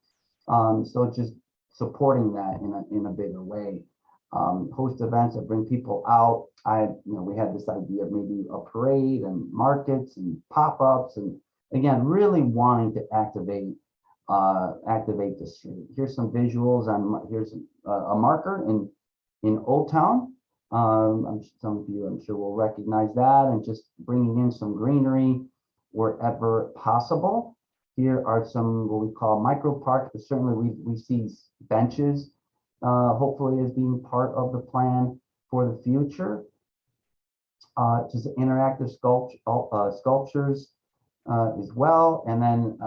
So just supporting that in a bigger way. Host events that bring people out. We had this idea of maybe a parade and markets and pop-ups, and again, really wanting to activate the street. Here's some visuals on. Here's a marker in Old Town. Some of you, I'm sure, will recognize that, and just bringing in some greenery wherever possible. Here are some what we call micro parks, but certainly we see benches, hopefully as being part of the plan for the future. Just interactive sculptures as well. And then,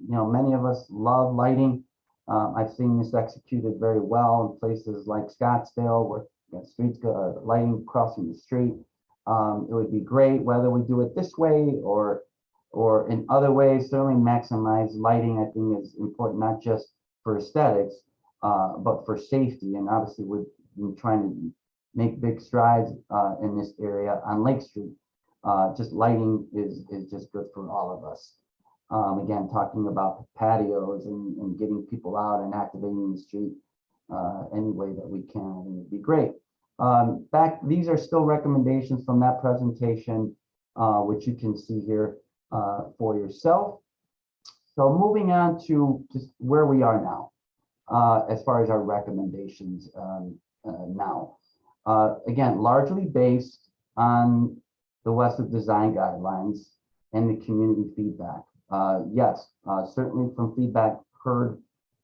many of us love lighting. I've seen this executed very well in places like Scottsdale, where streets lighting crossing the street. It would be great whether we do it this way or in other ways. Certainly maximize lighting, I think, is important, not just for aesthetics, but for safety. And obviously we've been trying to make big strides in this area on Lake Street. Just lighting is just good for all of us. Again, talking about patios and getting people out and activating the street any way that we can, I think would be great. These are still recommendations from that presentation, which you can see here for yourself. So moving on to just where we are now, as far as our recommendations now. Again, largely based on the West Loop Design Guidelines and the community feedback. Yes, certainly from feedback heard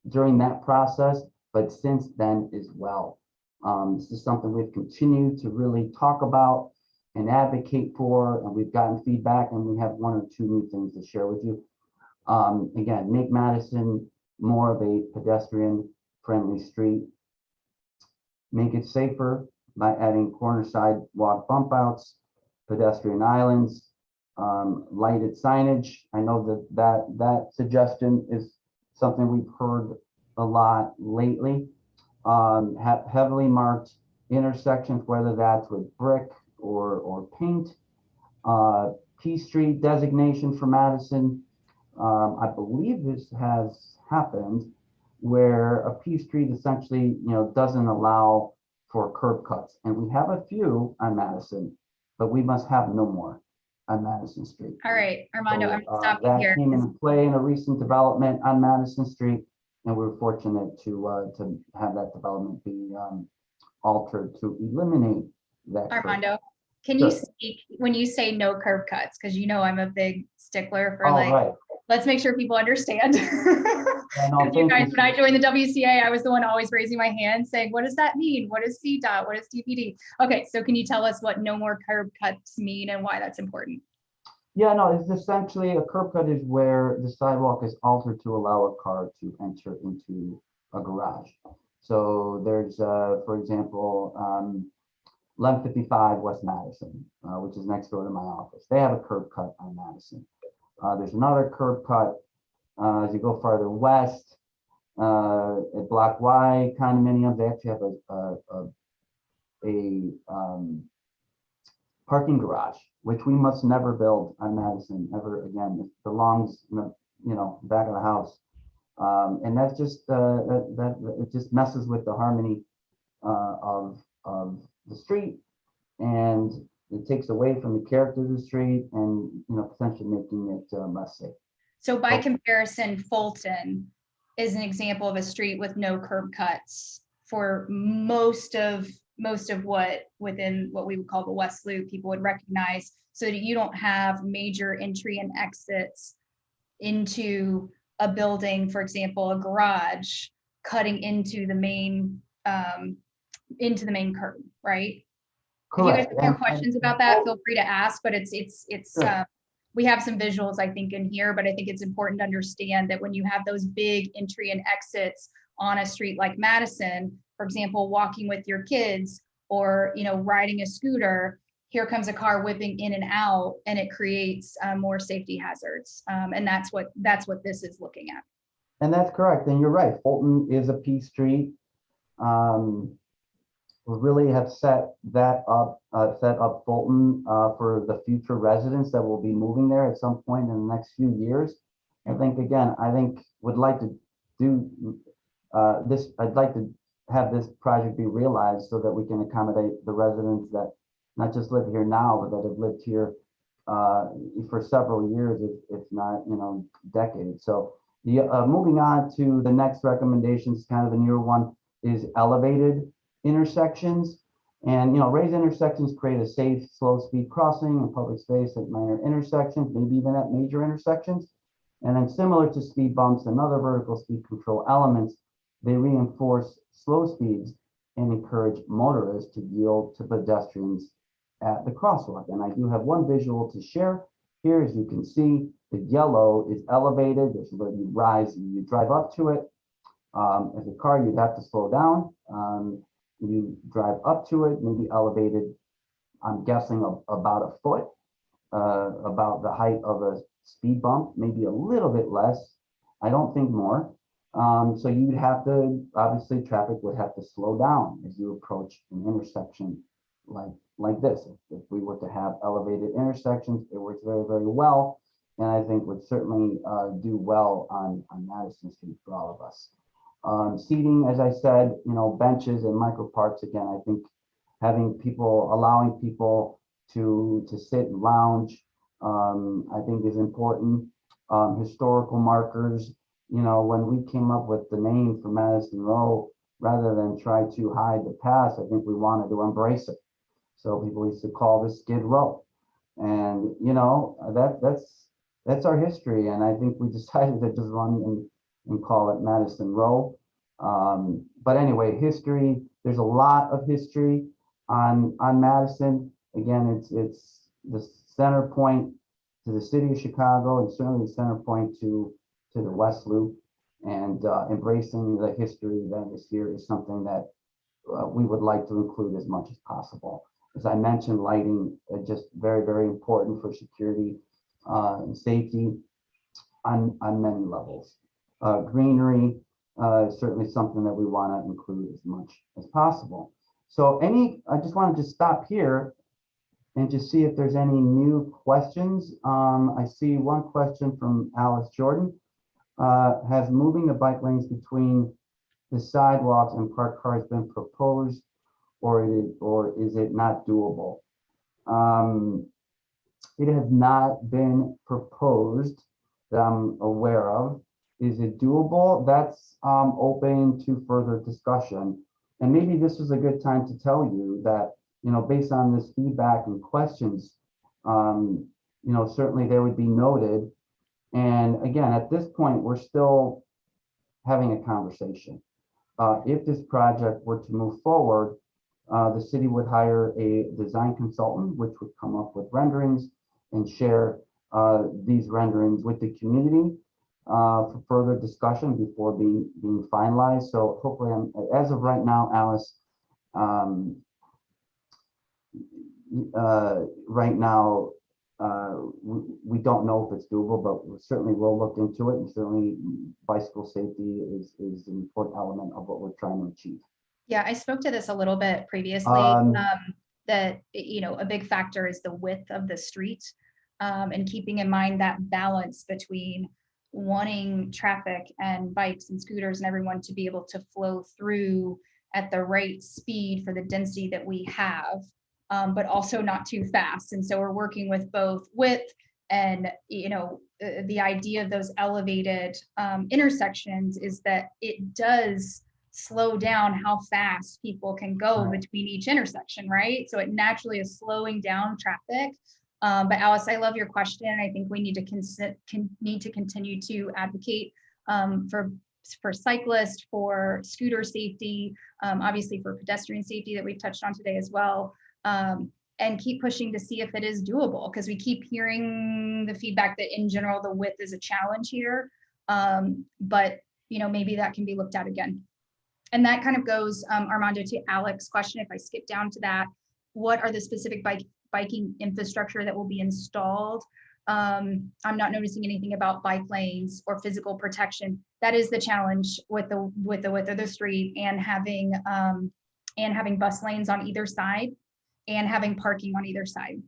during that process, but since then as well. This is something we've continued to really talk about and advocate for, and we've gotten feedback, and we have one or two new things to share with you. Again, make Madison more of a pedestrian friendly street. Make it safer by adding corner sidewalk bump outs, pedestrian islands, lighted signage. I know that suggestion is something we've heard a lot lately. Heavily marked intersections, whether that's with brick or paint. P Street designation for Madison. I believe this has happened where a P Street essentially, doesn't allow for curb cuts, and we have a few on Madison, but we must have no more on Madison Street. All right, Armando, I'm stopping that here. came into play in a recent development on Madison Street, and we're fortunate to have that development be altered to eliminate that. Armando, can you speak when you say no curb cuts? Because I'm a big stickler for Right. let's make sure people understand. No, You guys, when I joined the WCA, I was the one always raising my hand saying, what does that mean? What is CDOT? What is DPD? Okay, so can you tell us what no more curb cuts mean and why that's important? Yeah, no, it's essentially a curb cut is where the sidewalk is altered to allow a car to enter into a garage. So there's, for example, 1155 West Madison, which is next door to my office. They have a curb cut on Madison. There's another curb cut as you go farther west at Block Y condominiums. They actually have a parking garage, which we must never build on Madison ever again. It belongs in the back of the house, and that's just it just messes with the harmony of the street, and it takes away from the character of the street, and potentially making it less safe. So by comparison, Fulton is an example of a street with no curb cuts for most of what within what we would call the West Loop people would recognize, so that you don't have major entry and exits into a building, for example, a garage cutting into the main curb, right? Correct. If you guys have more questions about that, feel free to ask, but it's Sure. we have some visuals, I think, in here, but I think it's important to understand that when you have those big entry and exits on a street like Madison, for example, walking with your kids or, riding a scooter, here comes a car whipping in and out, and it creates more safety hazards. And that's what this is looking at. And that's correct. And you're right. Fulton is a P street. We really have set up Fulton for the future residents that will be moving there at some point in the next few years. I think would like to do this. I'd like to have this project be realized so that we can accommodate the residents that not just live here now, but that have lived here for several years, if not, decades. So the moving on to the next recommendation is kind of a newer one, is elevated intersections. And raised intersections create a safe, slow speed crossing in public space at minor intersections, maybe even at major intersections. And then similar to speed bumps and other vertical speed control elements, they reinforce slow speeds and encourage motorists to yield to pedestrians at the crosswalk. And I do have one visual to share here. As you can see, the yellow is elevated. There's where you rise and you drive up to it. As a car, you'd have to slow down. You drive up to it, maybe elevated, I'm guessing about a foot, about the height of a speed bump, maybe a little bit less. I don't think more. So you'd have to, obviously traffic would have to slow down as you approach an intersection like this. If we were to have elevated intersections, it works very, very well. And I think would certainly do well on Madison Street for all of us. Seating, as I said, benches and micro parks, again, I think allowing people to sit and lounge, I think is important. Historical markers, when we came up with the name for Madison Row, rather than try to hide the past, I think we wanted to embrace it. So people used to call this Skid Row. And, that's our history. And I think we decided to just run and call it Madison Row. But anyway, history, there's a lot of history on Madison. Again, it's the center point to the city of Chicago, and certainly the center point to the West Loop. And embracing the history that is here is something that we would like to include as much as possible. As I mentioned, lighting just very, very important for security and safety on many levels. Greenery is certainly something that we want to include as much as possible. So I just wanted to stop here and just see if there's any new questions. I see one question from Alice Jordan. Has moving the bike lanes between the sidewalks and parked cars been proposed, or is it not doable? It has not been proposed that I'm aware of. Is it doable? That's open to further discussion. And maybe this is a good time to tell you that, based on this feedback and questions, certainly they would be noted. And again, at this point, we're still having a conversation. If this project were to move forward, the city would hire a design consultant, which would come up with renderings and share these renderings with the community for further discussion before being finalized. So hopefully, as of right now, Alice, right now, we don't know if it's doable, but we certainly will look into it. And certainly bicycle safety is an important element of what we're trying to achieve. Yeah, I spoke to this a little bit previously, that, a big factor is the width of the street, and keeping in mind that balance between wanting traffic and bikes and scooters and everyone to be able to flow through at the right speed for the density that we have, but also not too fast. And so we're working with both width and, the idea of those elevated intersections is that it does slow down how fast people can go between each intersection, right? So it naturally is slowing down traffic. But Alice, I love your question. I think we need to continue to advocate for cyclists, for scooter safety, obviously for pedestrian safety that we've touched on today as well. and keep pushing to see if it is doable, because we keep hearing the feedback that in general, the width is a challenge here. But maybe that can be looked at again. And that kind of goes, Armando, to Alex's question. If I skip down to that, what are the specific biking infrastructure that will be installed? I'm not noticing anything about bike lanes or physical protection. That is the challenge with the width of the street, and having bus lanes on either side and having parking on either side.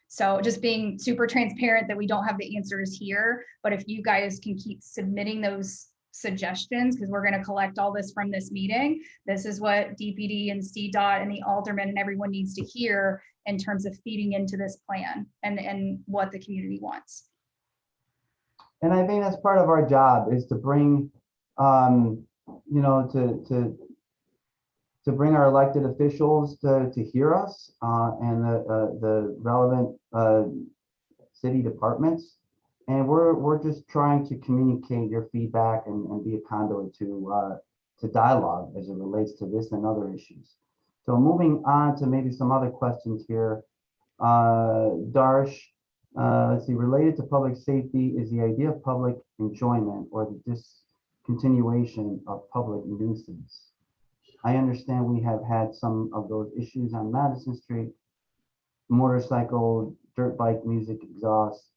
So just being super transparent that we don't have the answers here, but if you guys can keep submitting those suggestions, because we're going to collect all this from this meeting. This is what DPD and CDOT and the alderman and everyone needs to hear in terms of feeding into this plan and what the community wants. And I think that's part of our job, is to bring, to bring our elected officials to hear us, and the relevant city departments. And we're just trying to communicate your feedback and be a conduit to dialogue as it relates to this and other issues. So moving on to maybe some other questions here. Darsh, let's see, related to public safety, is the idea of public enjoyment or the discontinuation of public nuisance. I understand we have had some of those issues on Madison Street, motorcycle, dirt bike, music, exhaust.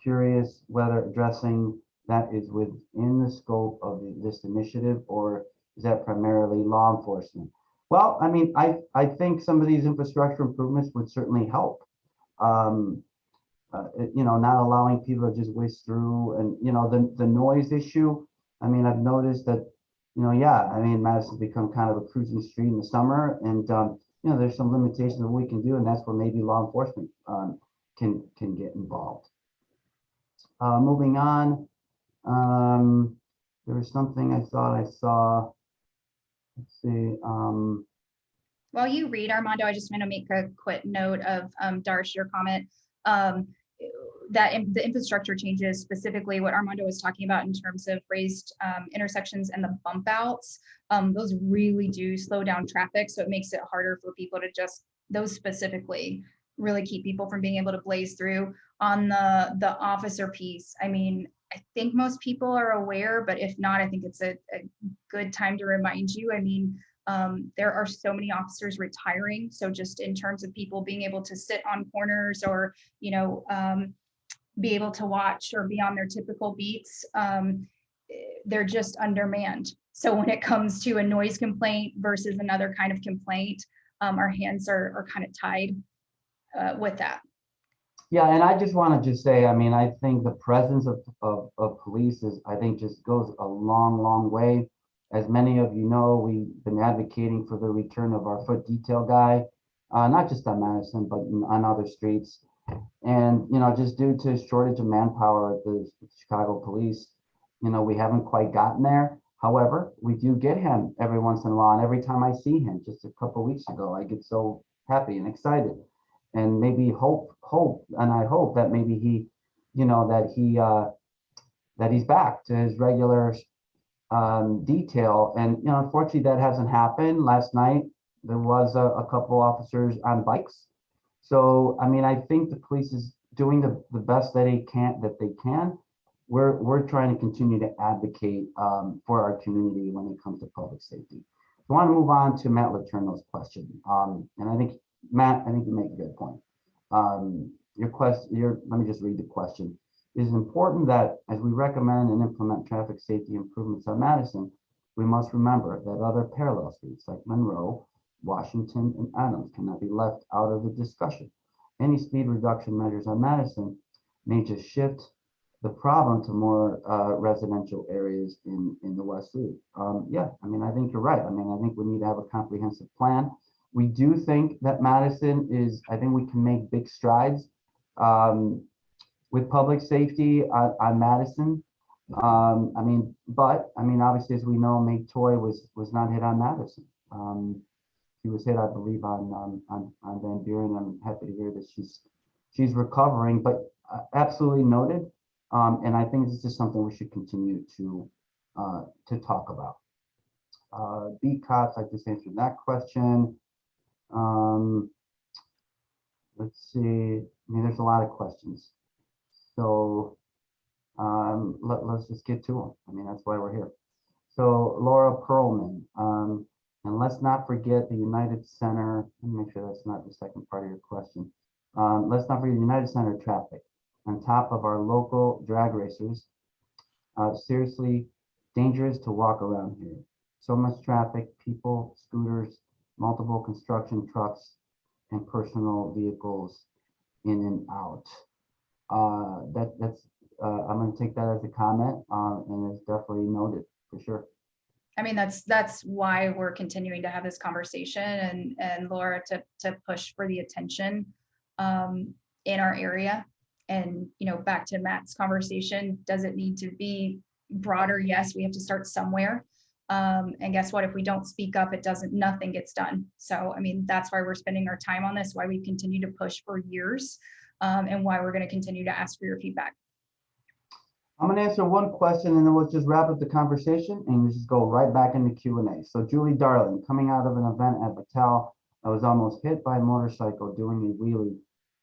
Curious whether addressing that is within the scope of this initiative, or is that primarily law enforcement? Well, I mean, I think some of these infrastructure improvements would certainly help. Not allowing people to just whiz through, and the noise issue. I mean, I've noticed that, Madison's become kind of a cruising street in the summer, and there's some limitations of what we can do, and that's where maybe law enforcement can get involved. Moving on, there was something I thought I saw. Let's see. While you read, Armando, I just want to make a quick note of Darsh, your comment. That the infrastructure changes, specifically what Armando was talking about in terms of raised intersections and the bump outs, those really do slow down traffic. So it makes it harder for people to those specifically really keep people from being able to blaze through. On the officer piece, I mean, I think most people are aware, but if not, I think it's a good time to remind you. I mean, there are so many officers retiring. So just in terms of people being able to sit on corners or, be able to watch or be on their typical beats, they're just undermanned. So when it comes to a noise complaint versus another kind of complaint, our hands are kind of tied with that. Yeah, and I just want to say, I mean, I think the presence of police just goes a long, long way. As many of you know, we've been advocating for the return of our foot detail guy, not just on Madison, but on other streets. And, just due to shortage of manpower at the Chicago police, we haven't quite gotten there. However, we do get him every once in a while. And every time I see him, just a couple of weeks ago, I get so happy and excited. And maybe hope, and I hope that maybe he, that he's back to his regular detail. And unfortunately, that hasn't happened. Last night there was a couple officers on bikes. So I mean, I think the police is doing the best that they can. We're trying to continue to advocate for our community when it comes to public safety. I want to move on to Matt Letourneau's question, and I think Matt, you make a good point. Let me just read the question. It is important that as we recommend and implement traffic safety improvements on Madison, we must remember that other parallel streets like Monroe, Washington, and Adams cannot be left out of the discussion. Any speed reduction measures on Madison may just shift the problem to more residential areas in the West Loop. Yeah, I mean, I think you're right. I mean, I think we need to have a comprehensive plan. We do think that I think we can make big strides with public safety on Madison. Obviously, as we know, May Toy was not hit on Madison. She was hit, I believe, on Van Buren. I'm happy to hear that she's recovering, but absolutely noted. And I think this is something we should continue to talk about. B Cops, I just answered that question. let's see. I mean, there's a lot of questions. So let's just get to them. I mean, that's why we're here. So Laura Perlman, and let's not forget the United Center. Let me make sure that's not the second part of your question. Let's not forget the United Center traffic on top of our local drag racers. Seriously dangerous to walk around here. So much traffic, people, scooters, multiple construction trucks, and personal vehicles in and out. I'm going to take that as a comment, and it's definitely noted for sure. I mean, that's why we're continuing to have this conversation and Laura to push for the attention in our area. And, you know, back to Matt's conversation, does it need to be broader? Yes, we have to start somewhere. And guess what? If we don't speak up, nothing gets done. So, I mean, that's why we're spending our time on this, why we continue to push for years, and why we're going to continue to ask for your feedback. I'm going to answer one question and then we'll just wrap up the conversation and we'll just go right back into Q&A. So Julie Darling, coming out of an event at Battelle, I was almost hit by a motorcycle doing a wheelie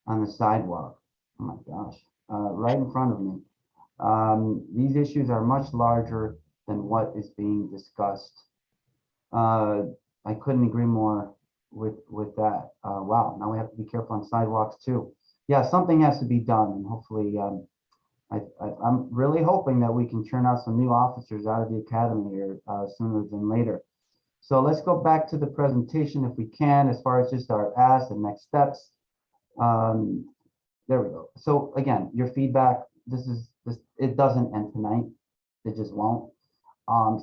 on the sidewalk. Oh my gosh, right in front of me. These issues are much larger than what is being discussed. I couldn't agree more with that. Wow, now we have to be careful on sidewalks too. Yeah, something has to be done, and hopefully, I'm really hoping that we can churn out some new officers out of the academy here sooner than later. So let's go back to the presentation if we can, as far as just our ask and next steps. There we go. So again, your feedback, it doesn't end tonight. It just won't.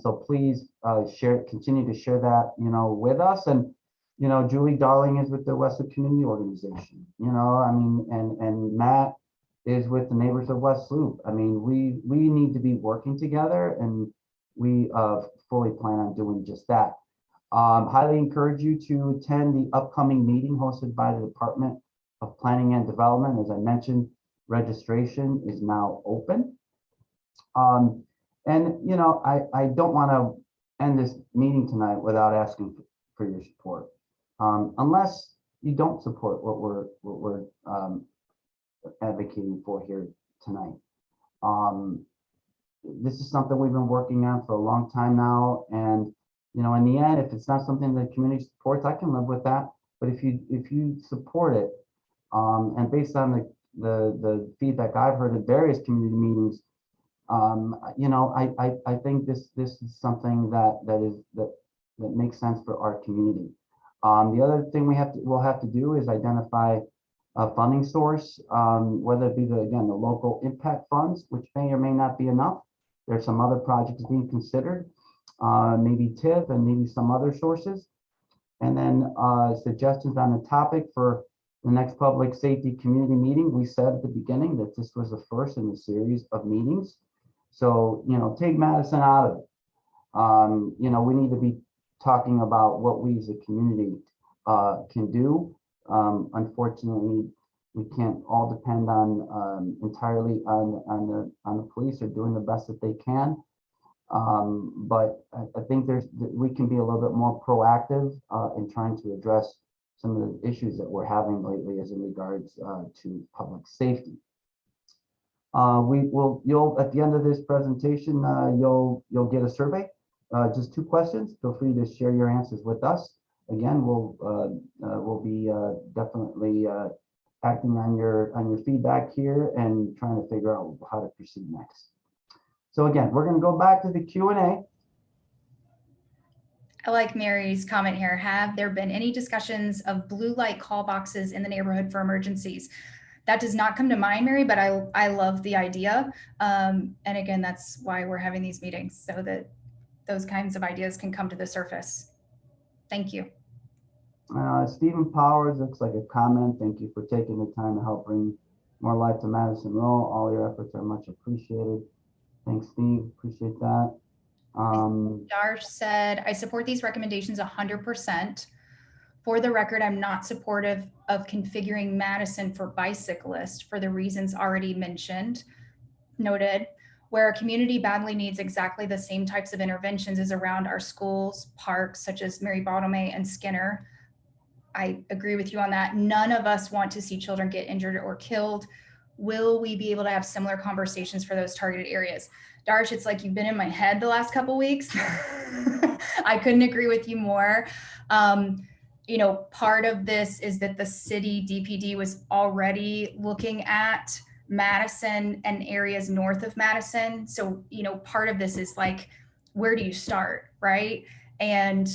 So please continue to share that, you know, with us. And, you know, Julie Darling is with the Westwood Community Organization, you know, I mean, and Matt is with the Neighbors of West Loop. I mean, we need to be working together, and we fully plan on doing just that. Highly encourage you to attend the upcoming meeting hosted by the Department of Planning and Development. As I mentioned, registration is now open. And, you know, I don't want to end this meeting tonight without asking for your support. Unless you don't support what we're advocating for here tonight. This is something we've been working on for a long time now, and you know, in the end, if it's not something that the community supports, I can live with that. But if you support it, and based on the feedback I've heard at various community meetings, you know, I think this is something that makes sense for our community. The other thing we'll have to do is identify a funding source, whether it be the local impact funds, which may or may not be enough. There's some other projects being considered, maybe TIF and maybe some other sources. And then suggestions on the topic for the next public safety community meeting. We said at the beginning that this was the first in a series of meetings. So, you know, take Madison out of it. You know, we need to be talking about what we as a community can do. Unfortunately, we can't all depend on entirely on the police. Are doing the best that they can, but I think we can be a little bit more proactive in trying to address some of the issues that we're having lately as in regards to public safety. You'll at the end of this presentation, you'll get a survey, just 2 questions. Feel free to share your answers with us. Again, we'll be definitely acting on your feedback here and trying to figure out how to proceed next. So again, we're going to go back to the Q&A. I like Mary's comment here. Have there been any discussions of blue light call boxes in the neighborhood for emergencies? That does not come to mind, Mary, but I love the idea. And again, that's why we're having these meetings, so that those kinds of ideas can come to the surface. Thank you. Stephen Powers looks like a comment. Thank you for taking the time to help bring more life to Madison Row. All your efforts are much appreciated. Thanks, Steve. Appreciate that. Darsh said, I support these recommendations 100%. For the record, I'm not supportive of configuring Madison for bicyclists for the reasons already mentioned. Noted. Where a community badly needs exactly the same types of interventions is around our schools, parks, such as Mary Bottomay and Skinner. I agree with you on that. None of us want to see children get injured or killed. Will we be able to have similar conversations for those targeted areas? Darsh, it's like you've been in my head the last couple weeks. I couldn't agree with you more. You know, part of this is that the city DPD was already looking at Madison and areas north of Madison. So, you know, part of this is like, where do you start, right? And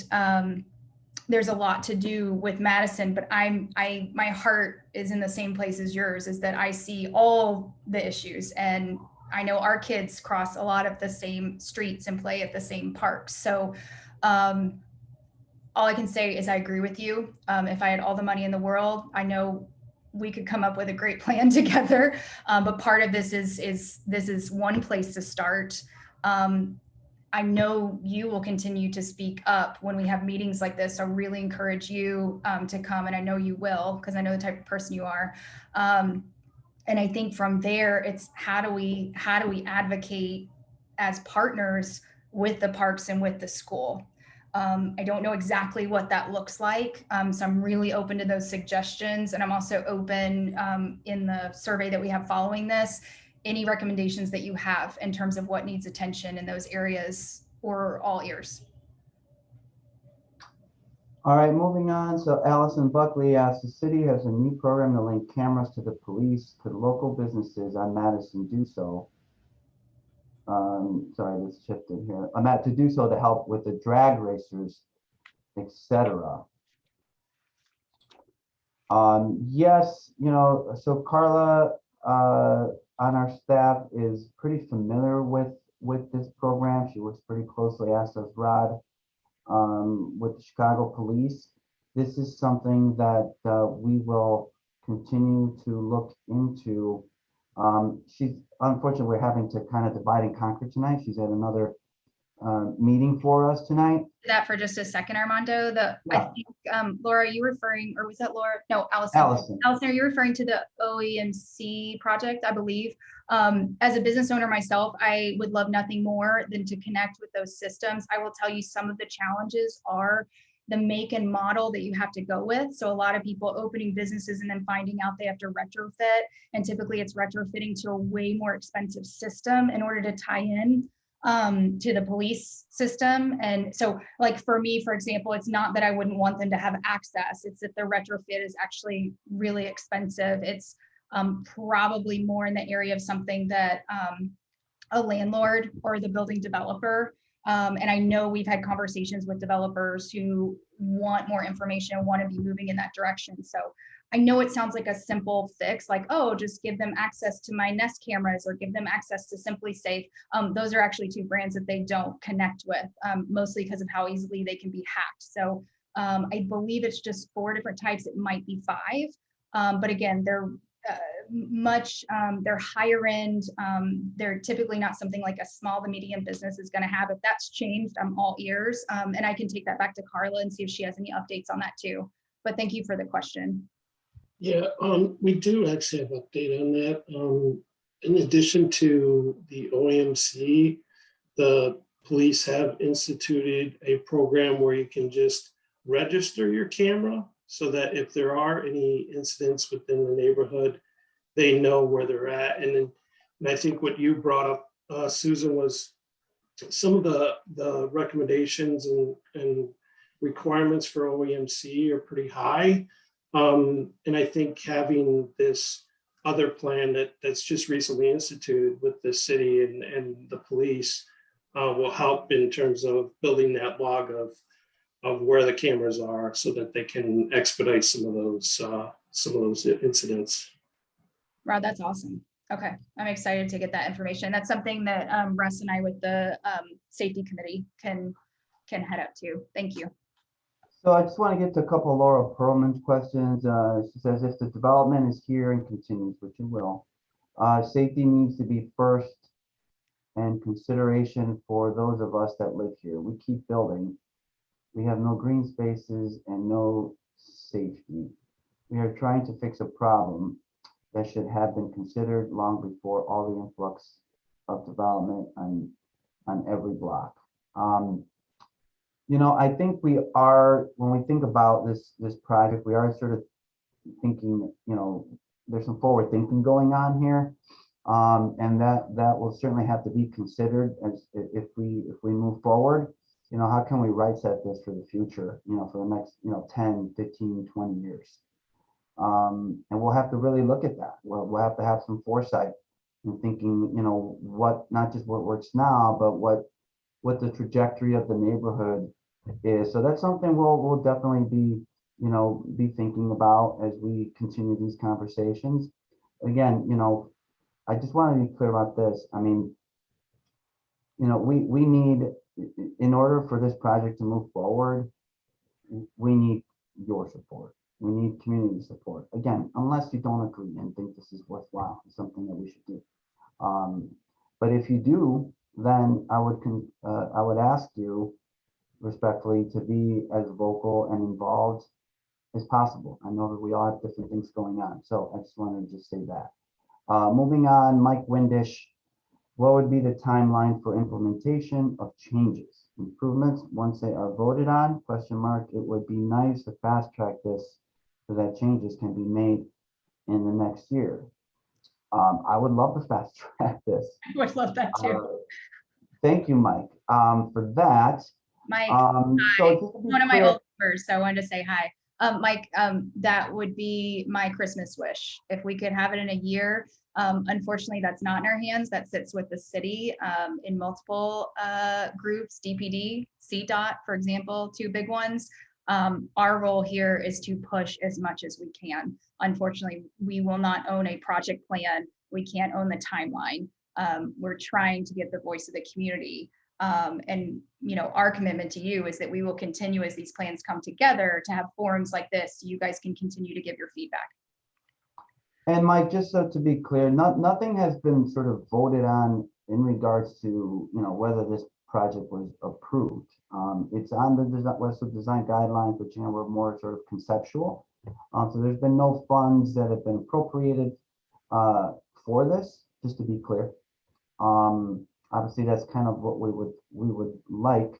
there's a lot to do with Madison, but my heart is in the same place as yours, is that I see all the issues, and I know our kids cross a lot of the same streets and play at the same parks. So all I can say is I agree with you. If I had all the money in the world, I know we could come up with a great plan together. But part of this is one place to start. I know you will continue to speak up when we have meetings like this. So I really encourage you to come, and I know you will, because I know the type of person you are. And I think from there, it's how do we advocate as partners with the parks and with the school. I don't know exactly what that looks like. So I'm really open to those suggestions. And I'm also open in the survey that we have following this, any recommendations that you have in terms of what needs attention in those areas, or all ears. All right, moving on. So Allison Buckley asks, the city has a new program to link cameras to the police. Could local businesses on Madison do so? Sorry, this shifted here. To do so to help with the drag racers, etc. Yes, you know, so Carla on our staff is pretty familiar with this program. She works pretty closely, as does Rod, with the Chicago Police. This is something that we will continue to look into. She's unfortunately, we're having to kind of divide and conquer tonight. She's at another meeting for us tonight. That for just a second, Armando. I think Laura, are you referring, or was that Laura? No, Allison. Allison, are you referring to the OEMC project? I believe. As a business owner myself, I would love nothing more than to connect with those systems. I will tell you, some of the challenges are the make and model that you have to go with. So a lot of people opening businesses and then finding out they have to retrofit, and typically it's retrofitting to a way more expensive system in order to tie in to the police system. And so, like, for me, for example, it's not that I wouldn't want them to have access, it's that the retrofit is actually really expensive. It's probably more in the area of something that a landlord or the building developer, and I know we've had conversations with developers who want more information and want to be moving in that direction. So I know it sounds like a simple fix, like, oh, just give them access to my Nest cameras or give them access to Simply Safe. Those are actually two brands that they don't connect with, mostly because of how easily they can be hacked. So I believe it's just 4 different types. It might be 5, but again, they're they're higher end. They're typically not something like a small to medium business is going to have. If that's changed, I'm all ears, and I can take that back to Carla and see if she has any updates on that too. But thank you for the question. Yeah, we do actually have update on that. In addition to the OMC, the police have instituted a program where you can just register your camera so that if there are any incidents within the neighborhood, they know where they're at. And I think what you brought up, Susan, was some of the recommendations and requirements for OEMC are pretty high. And I think having this other plan that's just recently instituted with the city and the police will help in terms of building that log of where the cameras are, so that they can expedite some of those incidents. Rod, that's awesome. Okay, I'm excited to get that information. That's something that Russ and I with the safety committee can head up to. Thank you. So I just want to get to a couple of Laura Perlman's questions. She says, if the development is here and continues, which it will, safety needs to be first and consideration for those of us that live here. We keep building. We have no green spaces and no safety. We are trying to fix a problem that should have been considered long before all the influx of development on every block. I think we are, when we think about this project, we are sort of thinking, there's some forward thinking going on here. And that will certainly have to be considered as if we move forward. How can we right set this for the future, for the next, 10, 15, 20 years? And we'll have to really look at that. We'll have to have some foresight in thinking, not just what works now, but what the trajectory of the neighborhood is. So that's something we'll definitely be thinking about as we continue these conversations. Again, I just want to be clear about this. I mean, we need, in order for this project to move forward, we need your support. We need community support. Again, unless you don't agree and think this is worthwhile, it's something that we should do. But if you do, then I would ask you respectfully to be as vocal and involved as possible. I know that we all have different things going on, so I just wanted to just say that. Moving on, Mike Windish, what would be the timeline for implementation of changes, improvements once they are voted on? Question mark. It would be nice to fast track this so that changes can be made in the next year. I would love to fast track this. I would love that too. Thank you, Mike, for that. Mike, So just to be one of my clear- old members, so I wanted to say hi. Mike, that would be my Christmas wish. If we could have it in a year. Unfortunately, that's not in our hands. That sits with the city in multiple groups, DPD, CDOT, for example, two big ones. Our role here is to push as much as we can. Unfortunately, we will not own a project plan. We can't own the timeline. We're trying to get the voice of the community. And our commitment to you is that we will continue as these plans come together to have forums like this, so you guys can continue to give your feedback. And Mike, just so to be clear, nothing has been sort of voted on in regards to, whether this project was approved. It's on the Westwood Design Guidelines, which, were more sort of conceptual. So there's been no funds that have been appropriated for this, just to be clear. Obviously, that's kind of what we would like.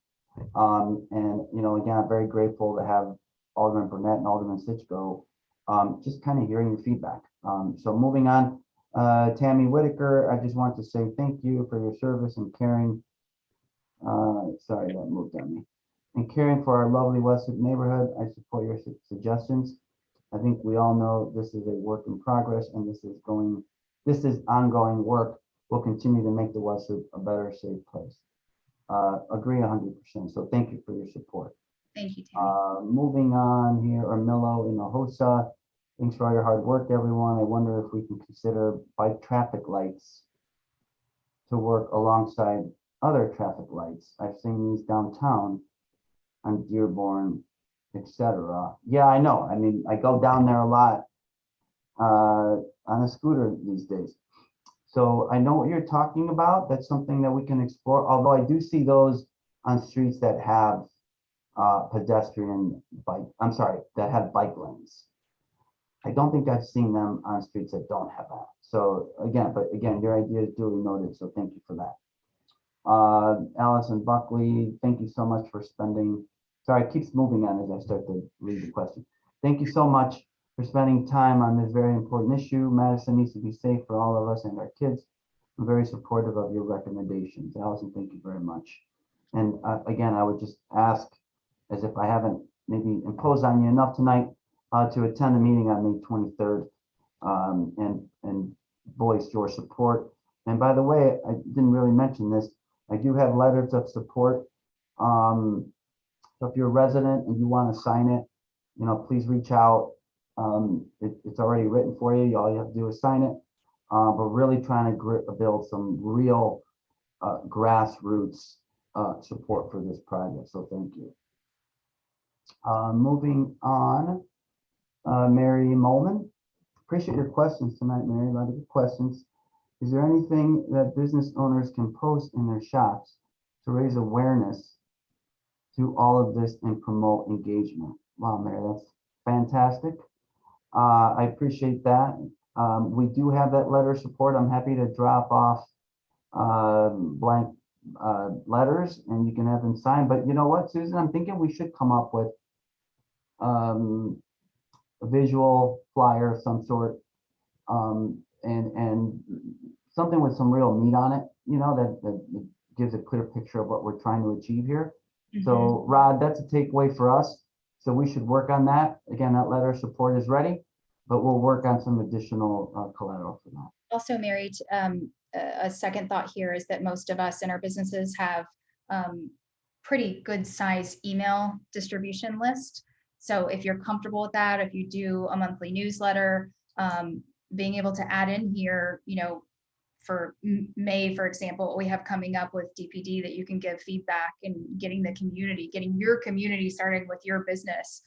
And, again, I'm very grateful to have Alderman Burnett and Alderman Sigcho just kind of hearing your feedback. So moving on, Tammy Whitaker, I just want to say thank you for your service and caring. Sorry, that moved on me. And caring for our lovely Westwood neighborhood. I support your suggestions. I think we all know this is a work in progress, and this is ongoing work. We'll continue to make the Westwood a better, safe place. Agree 100%. So thank you for your support. Thank you, Tammy. Moving on here, Armillo Hinojosa. Thanks for all your hard work, everyone. I wonder if we can consider bike traffic lights to work alongside other traffic lights. I've seen these downtown on Dearborn, etc. Yeah, I know. I mean, I go down there a lot on a scooter these days. So I know what you're talking about. That's something that we can explore. Although I do see those on streets that have that have bike lanes. I don't think I've seen them on streets that don't have that. So again, your idea is duly noted. So thank you for that. Allison Buckley, thank you so much for spending. Sorry, it keeps moving on as I start to read the question. Thank you so much for spending time on this very important issue. Madison needs to be safe for all of us and our kids. I'm very supportive of your recommendations. Allison, thank you very much. And again, I would just ask, as if I haven't maybe imposed on you enough tonight, to attend the meeting on May 23rd and voice your support. And by the way, I didn't really mention this. I do have letters of support. So if you're a resident and you want to sign it, please reach out. It's already written for you. All you have to do is sign it. But really trying to build some real grassroots support for this project. So thank you. Moving on, Mary Molman. Appreciate your questions tonight, Mary. A lot of good questions. Is there anything that business owners can post in their shops to raise awareness to all of this and promote engagement? Wow, Mary, that's fantastic. I appreciate that. We do have that letter of support. I'm happy to drop off blank letters and you can have them signed. But you know what, Susan, I'm thinking we should come up with a visual flyer of some sort, and something with some real meat on it, you know, that gives a clear picture of what we're trying to achieve here. So Rod, that's a takeaway for us. So we should work on that. Again, that letter of support is ready, but we'll work on some additional collateral for that. Also, Mary, a second thought here is that most of us in our businesses have pretty good size email distribution list. So if you're comfortable with that, if you do a monthly newsletter, being able to add in here, you know, for May, for example, what we have coming up with DPD, that you can give feedback and getting your community, starting with your business,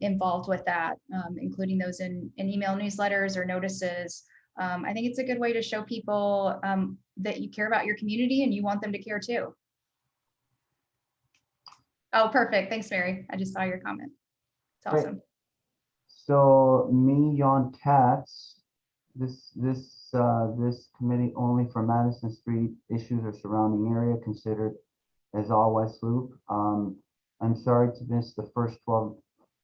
involved with that, including those in email newsletters or notices. I think it's a good way to show people that you care about your community and you want them to care too. Oh, perfect. Thanks, Mary. I just saw your comment. It's awesome. Great. So me, Yon Katz, this committee only for Madison Street issues or surrounding area considered as all West Loop. I'm sorry to miss the first 12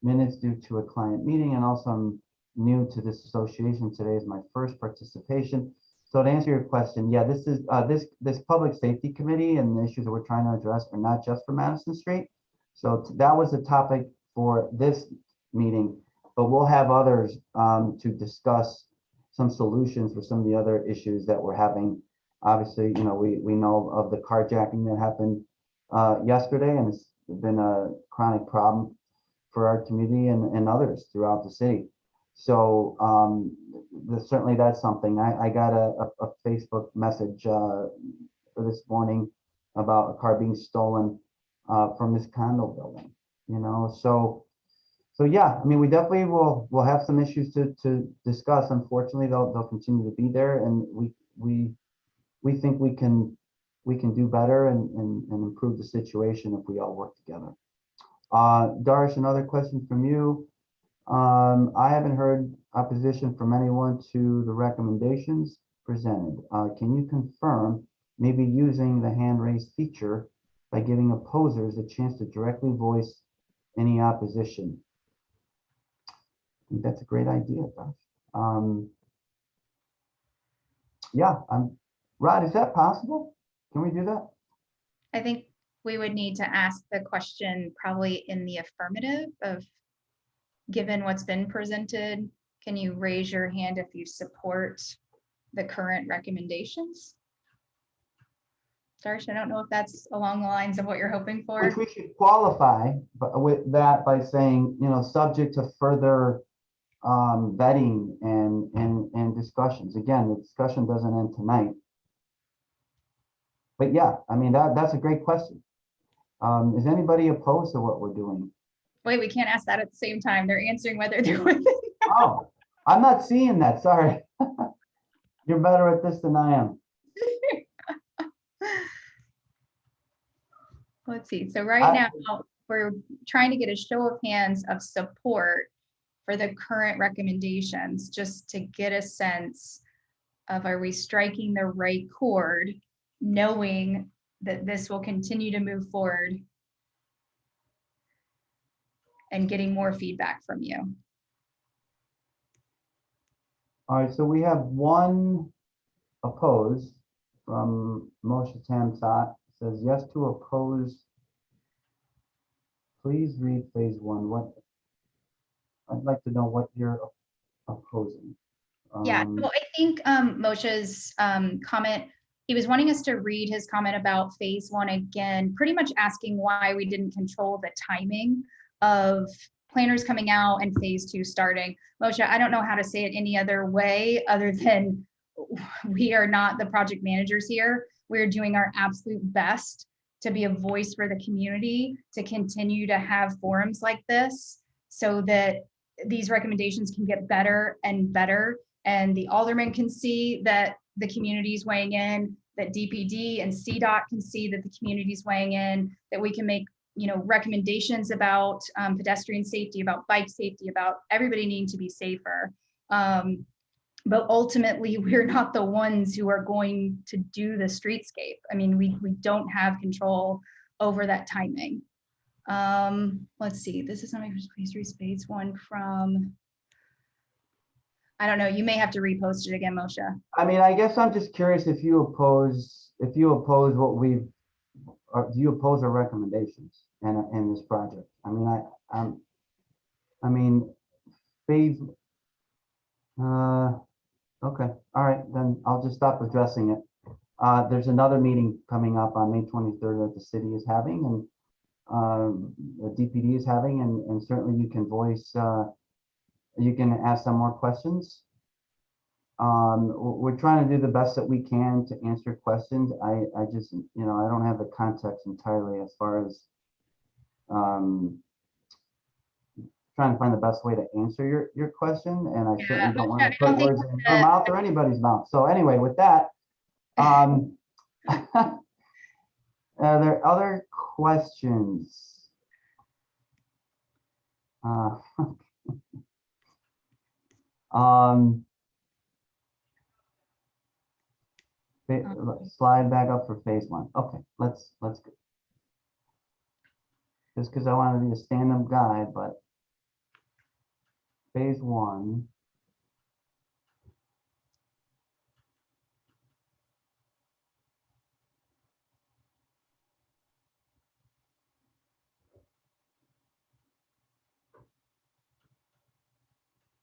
minutes due to a client meeting, and also I'm new to this association. Today is my first participation. So to answer your question, yeah, this is this public safety committee and the issues that we're trying to address are not just for Madison Street. So that was the topic for this meeting, but we'll have others to discuss some solutions for some of the other issues that we're having. Obviously, you know, we know of the carjacking that happened yesterday, and it's been a chronic problem for our community and others throughout the city. So certainly that's something. I got a Facebook message for this morning about a car being stolen from this condo building, you know, so yeah, I mean, we definitely will have some issues to discuss. Unfortunately, they'll continue to be there, and we think we can do better and improve the situation if we all work together. Darsh, another question from you. I haven't heard opposition from anyone to the recommendations presented. Can you confirm maybe using the hand raise feature by giving opposers a chance to directly voice any opposition? I think that's a great idea, Darsh. Yeah, Rod, is that possible? Can we do that? I think we would need to ask the question probably in the affirmative of, given what's been presented, can you raise your hand if you support the current recommendations? Darsh, I don't know if that's along the lines of what you're hoping for. Which we should qualify with that by saying, you know, subject to further vetting and discussions. Again, the discussion doesn't end tonight. But yeah, I mean, that's a great question. Is anybody opposed to what we're doing? Wait, we can't ask that at the same time. They're answering whether they're with it. Oh, I'm not seeing that. Sorry. You're better at this than I am. Let's see. So right now we're trying to get a show of hands of support for the current recommendations, just to get a sense of, are we striking the right chord, knowing that this will continue to move forward, and getting more feedback from you. All right, so we have one opposed from Moshe Tamsat. Says yes to oppose. Please read phase one. What I'd like to know what you're opposing. Yeah, well, I think Moshe's comment, he was wanting us to read his comment about phase one again, pretty much asking why we didn't control the timing of planners coming out and phase two starting. Moshe, I don't know how to say it any other way other than we are not the project managers here. We're doing our absolute best to be a voice for the community, to continue to have forums like this so that these recommendations can get better and better. And the aldermen can see that the community's weighing in, that DPD and CDOT can see that the community's weighing in, that we can make, you know, recommendations about pedestrian safety, about bike safety, about everybody needing to be safer. But ultimately, we're not the ones who are going to do the streetscape. I mean, we don't have control over that timing. Let's see, this is not my pastry space one from, I don't know, you may have to repost it again, Moshe. I mean, I guess I'm just curious if you oppose what we've, or do you oppose our recommendations in this project? I mean, I mean, phase, okay, all right, then I'll just stop addressing it. There's another meeting coming up on May 23rd that the city is having, and the DPD is having, and certainly you can voice, you can ask some more questions. We're trying to do the best that we can to answer questions. I just, you know, I don't have the context entirely as far as trying to find the best way to answer your question, and I certainly don't want to put words in your mouth or anybody's mouth. So anyway, with that, are there other questions? Slide back up for phase one. Okay, let's go. Just because I want to be a stand-up guy, but phase one.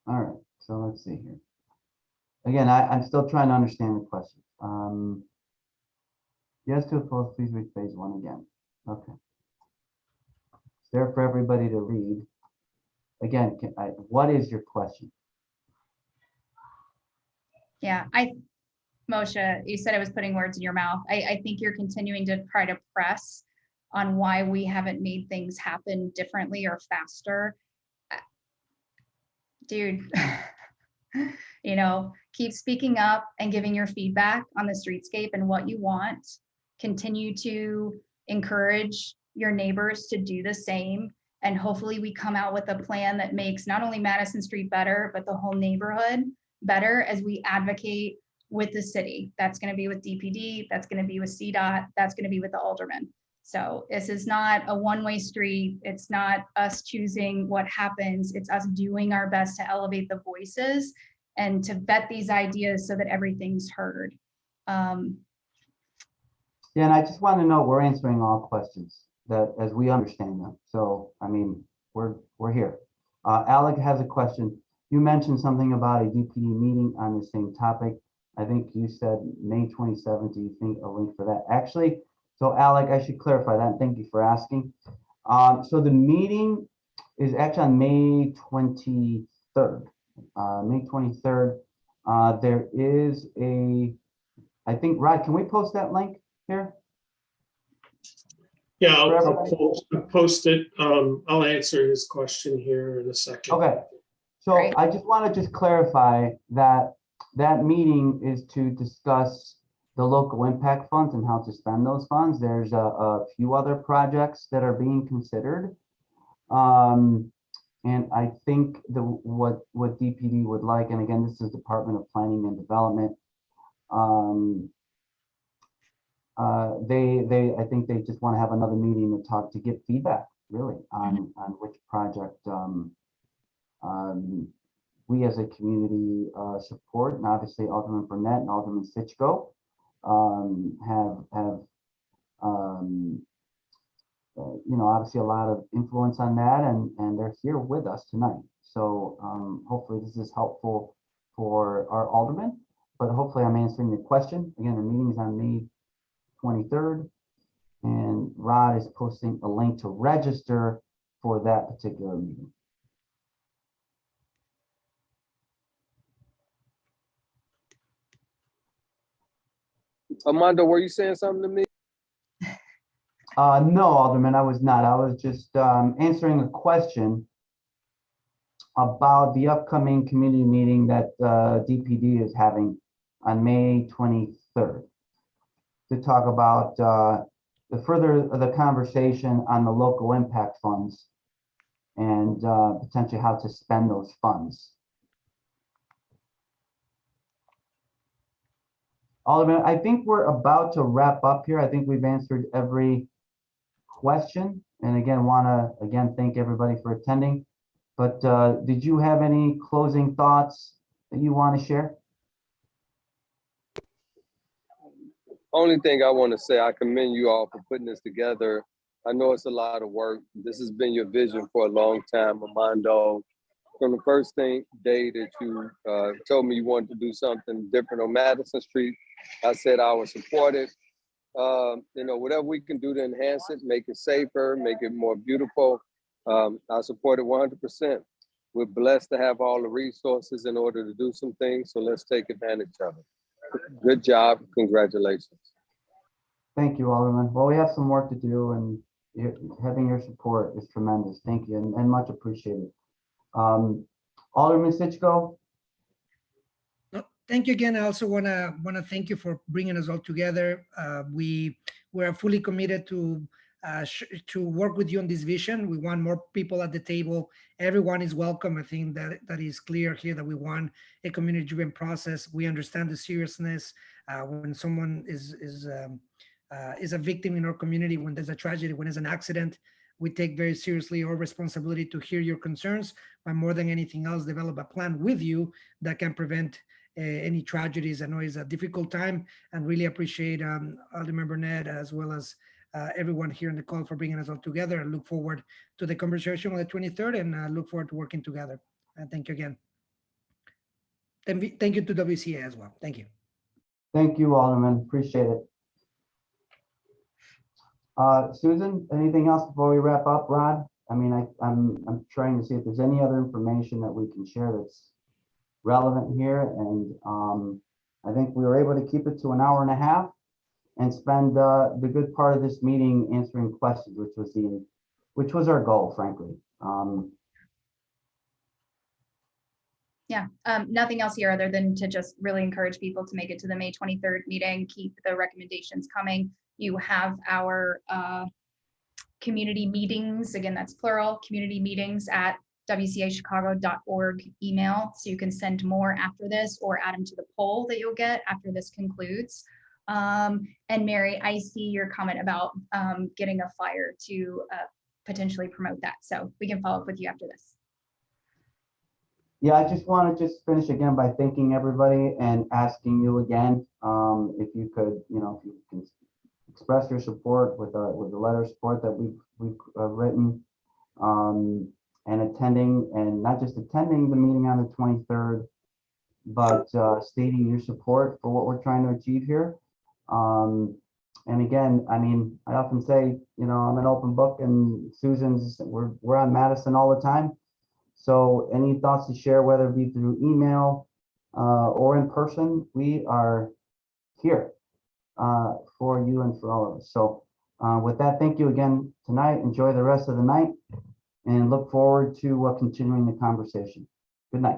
All right, so let's see here. Again, I'm still trying to understand the question. Yes to oppose, please read phase one again. Okay. It's there for everybody to read. Again, what is your question? Yeah, Moshe, you said I was putting words in your mouth. I think you're continuing to try to press on why we haven't made things happen differently or faster. Dude, you know, keep speaking up and giving your feedback on the streetscape and what you want. Continue to encourage your neighbors to do the same. And hopefully we come out with a plan that makes not only Madison Street better, but the whole neighborhood better as we advocate with the city. That's going to be with DPD, that's going to be with CDOT, that's going to be with the alderman. So this is not a one-way street. It's not us choosing what happens. It's us doing our best to elevate the voices and to vet these ideas so that everything's heard. Yeah, and I just want to know we're answering all questions that as we understand them. So, I mean, we're here. Alec has a question. You mentioned something about a DPD meeting on the same topic. I think you said May 27th. Do you think a link for that? Actually, so Alec, I should clarify that. Thank you for asking. So the meeting is actually on May 23rd. May 23rd. There is I think, Rod, can we post that link here? Yeah, I'll post it. I'll answer his question here in a second. Okay. So Great. I just want to just clarify that that meeting is to discuss the local impact funds and how to spend those funds. There's a few other projects that are being considered. And I think what DPD would like, and again, this is Department of Planning and Development. I think they just want to have another meeting to get feedback really on which project we as a community support, and obviously Alderman Burnett and Alderman Sigcho have you know, obviously a lot of influence on that, and they're here with us tonight. So hopefully this is helpful for our aldermen, but hopefully I'm answering your question. Again, the meeting is on May 23rd, and Rod is posting a link to register for that particular meeting. Armando, were you saying something to me? No, Alderman, I was not. I was just answering a question about the upcoming community meeting that DPD is having on May 23rd to talk about the conversation on the local impact funds and potentially how to spend those funds. Alderman, I think we're about to wrap up here. I think we've answered every question. And again, want to thank everybody for attending. But did you have any closing thoughts that you want to share? Only thing I want to say, I commend you all for putting this together. I know it's a lot of work. This has been your vision for a long time, Armando. From the first day that you told me you wanted to do something different on Madison Street, I said I would support it. Whatever we can do to enhance it, make it safer, make it more beautiful, I support it 100%. We're blessed to have all the resources in order to do some things, so let's take advantage of it. Good job. Congratulations. Thank you, Alderman. Well, we have some work to do, and having your support is tremendous. Thank you, and much appreciated. Alderman Sigcho. No, thank you again. I also want to thank you for bringing us all together. We're fully committed to work with you on this vision. We want more people at the table. Everyone is welcome. I think that is clear here, that we want a community-driven process. We understand the seriousness when someone is a victim in our community, when there's a tragedy, when there's an accident. We take very seriously our responsibility to hear your concerns, but more than anything else, develop a plan with you that can prevent any tragedies. I know it's a difficult time, and really appreciate Alderman Burnett as well as everyone here in the call for bringing us all together. I look forward to the conversation on the 23rd, and look forward to working together. Thank you again. Thank you to WCA as well. Thank you. Thank you, Alderman. Appreciate it. Susan, anything else before we wrap up? Rod? I mean, I'm trying to see if there's any other information that we can share that's relevant here. And I think we were able to keep it to an hour and a half and spend the good part of this meeting answering questions, which was our goal, frankly. Yeah, nothing else here other than to just really encourage people to make it to the May 23rd meeting, keep the recommendations coming. You have our community meetings, again, that's plural, community meetings at wcachicago.org email. So you can send more after this or add them to the poll that you'll get after this concludes. And Mary, I see your comment about getting a flyer to potentially promote that. So we can follow up with you after this. Yeah, I just want to finish again by thanking everybody and asking you again, if you could, if you can express your support with the letter of support that we've written, and attending, and not just attending the meeting on the 23rd, but stating your support for what we're trying to achieve here. And again, I mean, I often say, I'm an open book, and Susan's, we're on Madison all the time. So any thoughts to share, whether it be through email or in person, we are here for you and for all of us. So with that, thank you again tonight. Enjoy the rest of the night and look forward to continuing the conversation. Good night.